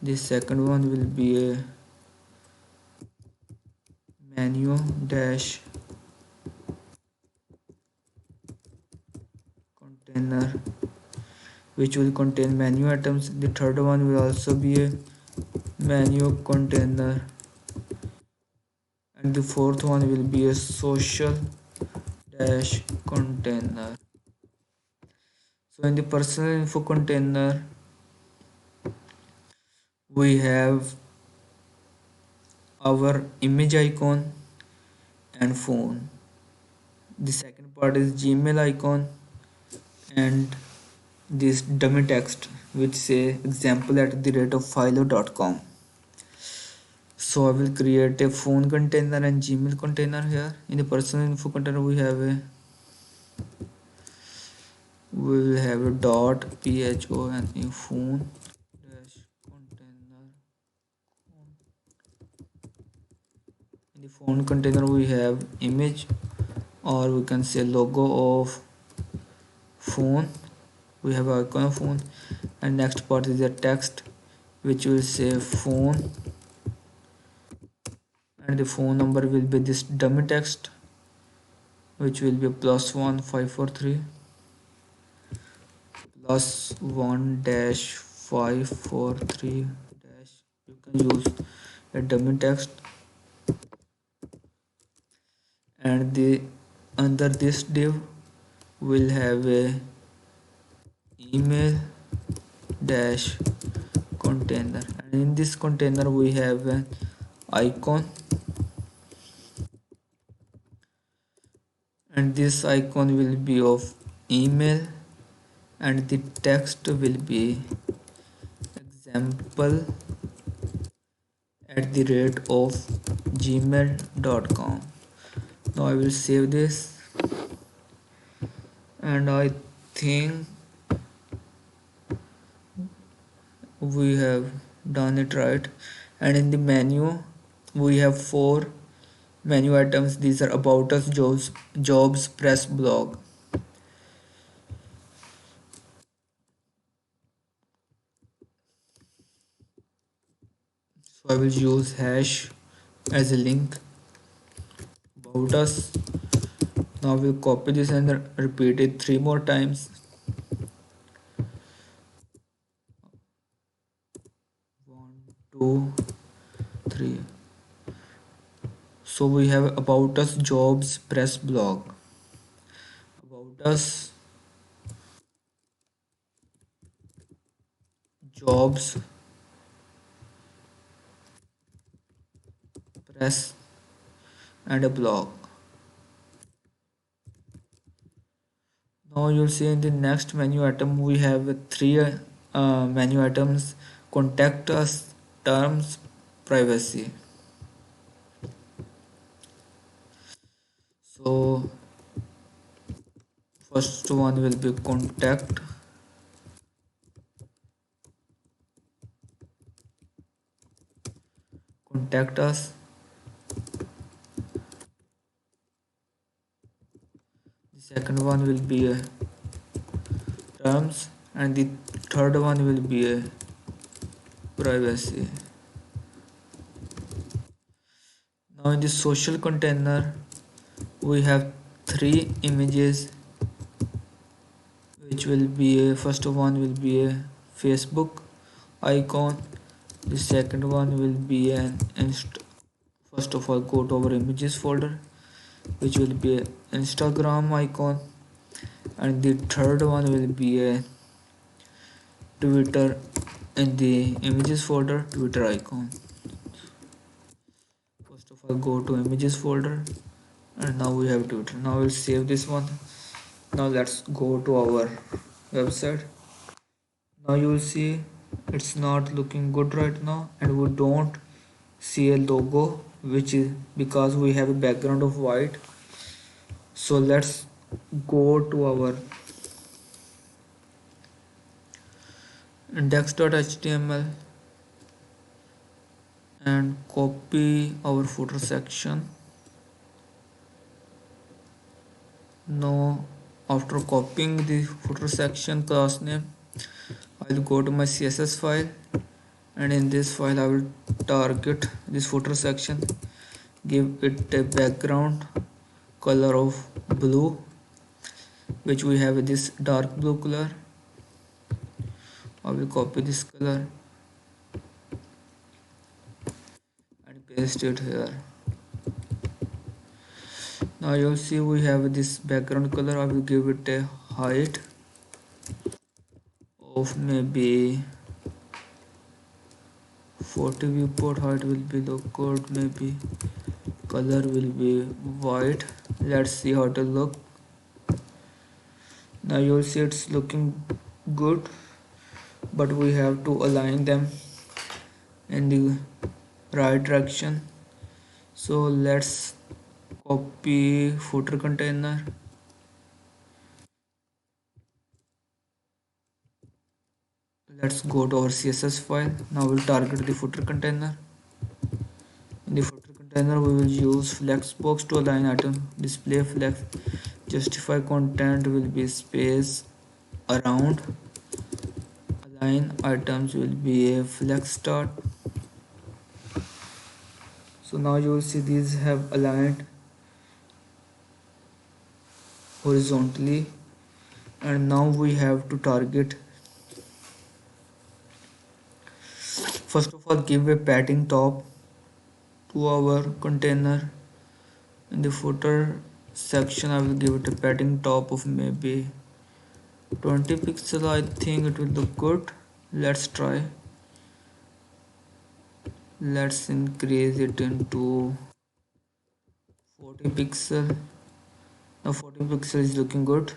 [SPEAKER 1] The second one will be a menu dash container, which will contain menu items. The third one will also be a menu container, and the fourth one will be a social dash container. So in the personal info container we have our image icon and phone. The second part is Gmail icon and this dummy text which say example at the rate of philo.com. So I will create a phone container and Gmail container here. In the personal info container we will have a dot pho and a phone dash container. In the phone container we have image, or we can say logo of phone. We have icon of phone, and next part is the text which will say phone, and the phone number will be this dummy text which will be +1543 +1 dash 543 dash. You can use a dummy text, and the under this div will have a email dash container, and in this container we have an icon, and this icon will be of email, and the text will be example at the rate of gmail.com. Now I will save this, and I think we have done it right. And in the menu we have 4 menu items. These are about us, jobs, press, blog. So I will use hash as a link, about us. Now we'll copy this and repeat it 3 more times. 1 2 3. So we have about us, jobs, press, blog. About us, jobs, press, and a blog. Now you'll see in the next menu item we have 3 menu items: contact us, terms, privacy. So first one will be contact us. The second one will be a terms, and the third one will be a privacy. Now in the social container we have three images, which will be a first one will be a Facebook icon, the second one will be an first of all go to our images folder, which will be an Instagram icon, and the third one will be a Twitter. In the images folder, Twitter icon. First of all go to images folder, and now we have Twitter. Now we'll save this one. Now let's go to our website. Now you will see it's not looking good right now, and we don't see a logo, which is because we have a background of white. So let's go to our index.html and copy our footer section. Now after copying the footer section class name, I'll go to my CSS file, and in this file I will target this footer section, give it a background color of blue, which we have this dark blue color. I will copy this color and paste it here. Now you'll see we have this background color. I will give it a height of maybe 40. Viewport height will be the code, maybe color will be white. Let's see how to look. Now you'll see it's looking good, but we have to align them in the right direction. So let's copy footer container, let's go to our CSS file. Now we'll target the footer container. In the footer container we will use flexbox to align item, display flex, justify content will be space around, align items will be a flex start. So now you will see these have aligned horizontally, and now we have to target. First of all, give a padding top to our container. In the footer section I will give it a padding top of maybe 20 pixel. I think it will look good. Let's try. Let's increase it into 40 pixel. Now 40 pixel is looking good.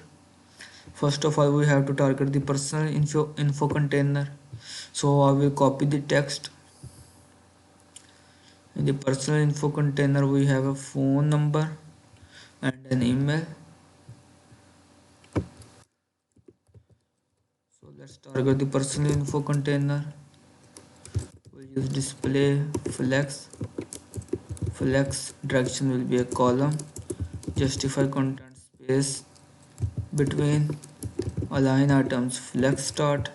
[SPEAKER 1] First of all we have to target the personal info container. So I will copy the text. In the personal info container we have a phone number and an email. So let's target the personal info container. We'll use display flex. Flex direction will be a column. Justify content space between, align items flex start.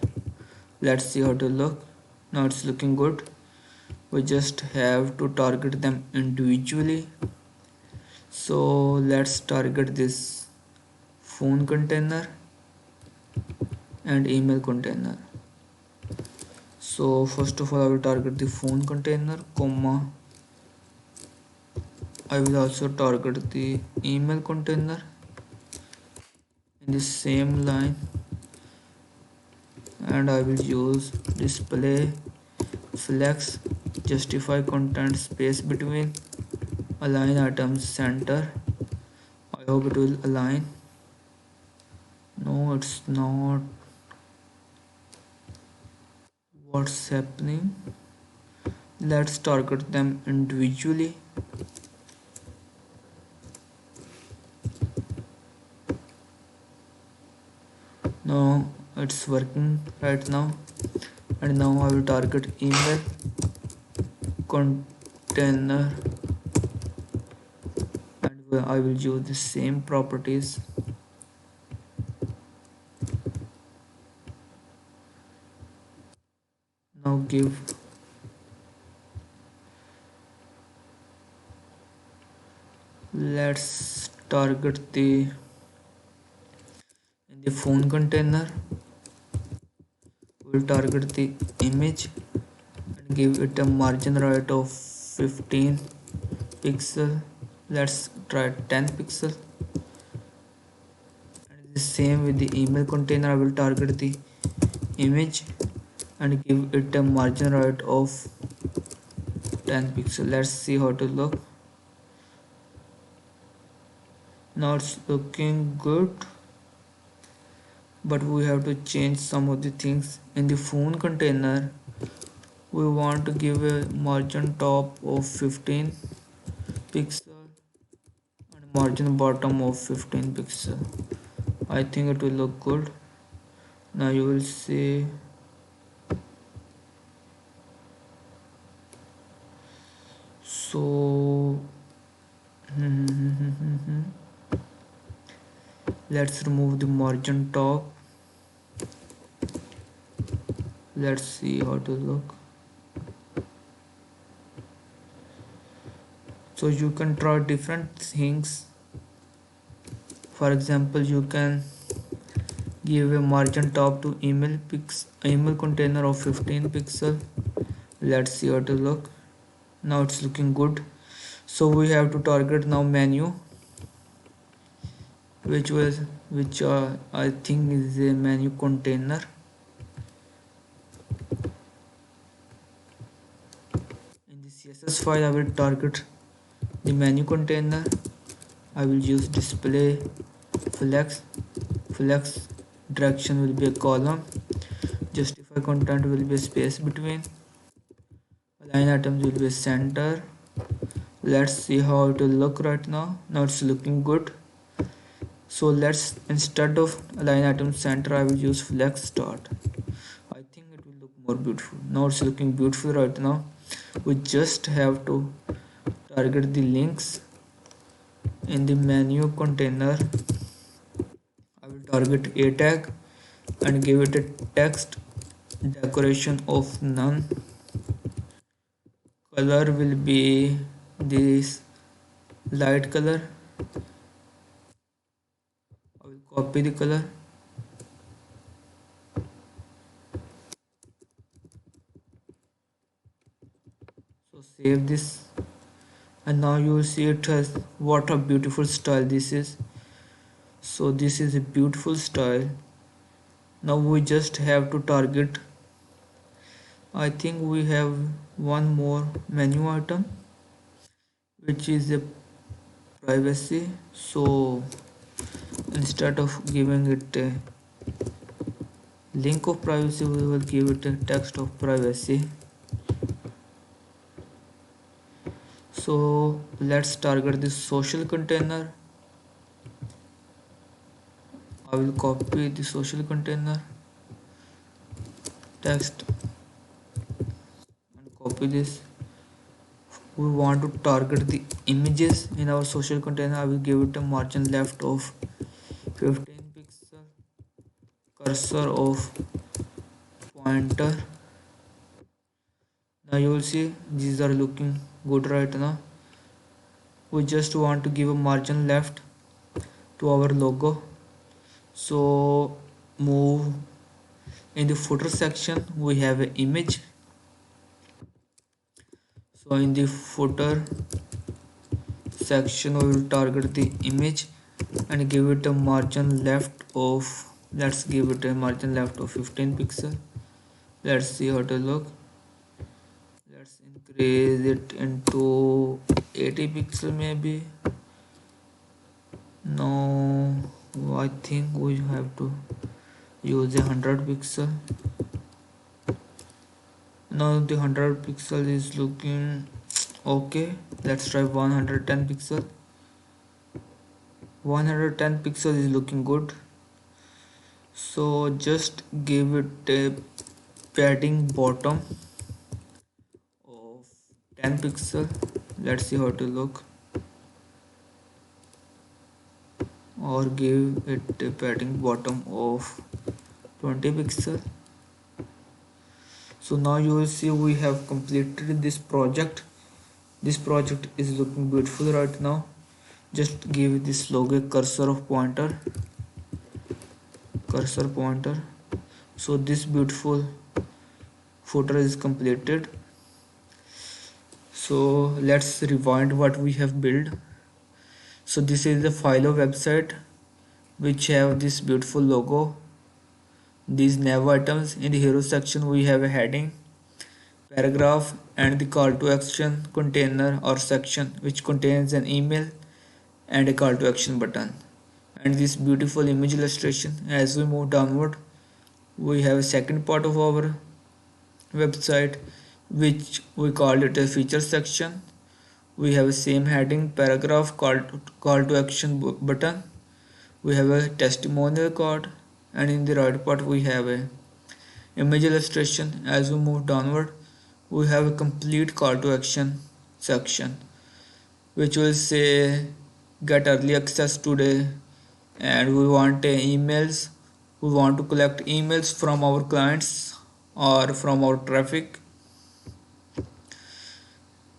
[SPEAKER 1] Let's see how to look. Now it's looking good. We just have to target them individually. So let's target this phone container and email container. So first of all I will target the phone container, comma, I will also target the email container in the same line, and I will use display flex, justify content space between, align items center. I hope it will align. No, it's not. What's happening? let's target them individually. Now it's working right now, and now I will target email container, and I will use the same properties. Now let's target in the phone container. We'll target the image and give it a margin right of 15 pixel. Let's try 10 pixel. And the same with the email container. I will target the image and give it a margin right of 10 pixel. Let's see how to look. Now it's looking good, but we have to change some of the things. In the phone container, we want to give a margin top of 15 pixel and margin bottom of 15 pixel. I think it will look good. Now you will see. So let's remove the margin top. Let's see how to look. So you can try different things. For example, you can give a margin top to email container of 15 pixel. Let's see how to look. Now it's looking good. So we have to target now menu, which I think is a menu container. In the CSS file, I will target the menu container. I will use display flex direction will be a column, justify content will be a space between, align items will be a center. Let's see how it will look right now. Now it's looking good. So let's, instead of align item center, I will use flex start. I think it will look more beautiful. Now it's looking beautiful right now. We just have to target the links in the menu container. I will target a tag and give it a text decoration of none. Color will be this light color. I will copy the color. So save this, and now you will see it has what a beautiful style this is. So this is a beautiful style. Now we just have to target. I think we have one more menu item, which is a privacy. So instead of giving it a link of privacy, we will give it a text of privacy. So let's target this social container. I will copy the social container text and copy this. We want to target the images in our social container. I will give it a margin left of 15 pixel, cursor of pointer. Now you will see these are looking good right now. We just want to give a margin left to our logo. So move in the footer section, we have an image. So in the footer section, we will target the image and give it a margin left of, let's give it a margin left of 15 pixel. Let's see how to look. Let's increase it into 80 pixel maybe. No, I think we have to use 100 pixel. Now the 100 pixel is looking okay. Let's try 110 pixel. 110 pixel is looking good. So just give it a padding bottom of 10 pixel. Let's see how to look. Or give it a padding bottom of 20 pixel. So now you will see we have completed this project. This project is looking beautiful right now. Just give this logo a cursor pointer. So this beautiful footer is completed. So let's rewind what we have built. So this is the Philo website which have this beautiful logo, these nav items. In the hero section we have a heading, paragraph, and the call to action container or section which contains an email and a call to action button, and this beautiful image illustration. As we move downward, we have a second part of our website which we call it a feature section. We have a same heading, paragraph, call to action button. We have a testimonial card, and in the right part we have a image illustration. As we move downward, we have a complete call to action section which will say get early access today, and we want emails. We want to collect emails from our clients or from our traffic,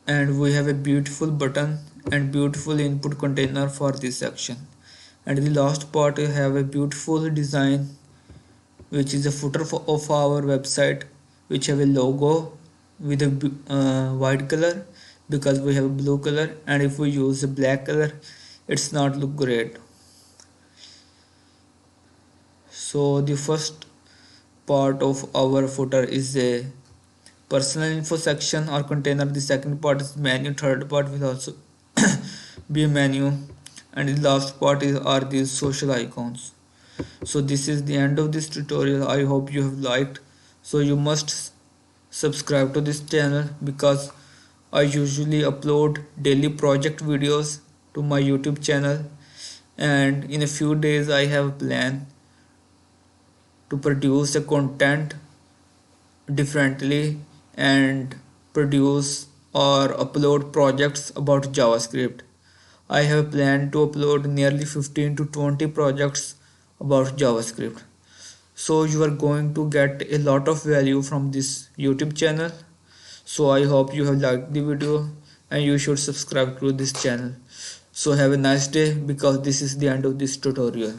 [SPEAKER 1] and we have a beautiful button and beautiful input container for this section. And the last part we have a beautiful design which is a footer of our website, which have a logo with a white color because we have a blue color, and if we use a black color it's not look great. So the first part of our footer is a personal info section or container. The second part is menu. Third part will also be a menu, and the last part are these social icons. So this is the end of this tutorial. I hope you have liked. So you must subscribe to this channel because I usually upload daily project videos to my YouTube channel, and in a few days I have a plan to produce a content differently and produce or upload projects about JavaScript. I have planned to upload nearly 15 to 20 projects about JavaScript. So you are going to get a lot of value from this YouTube channel. So I hope you have liked the video and you should subscribe to this channel. So have a nice day because this is the end of this tutorial.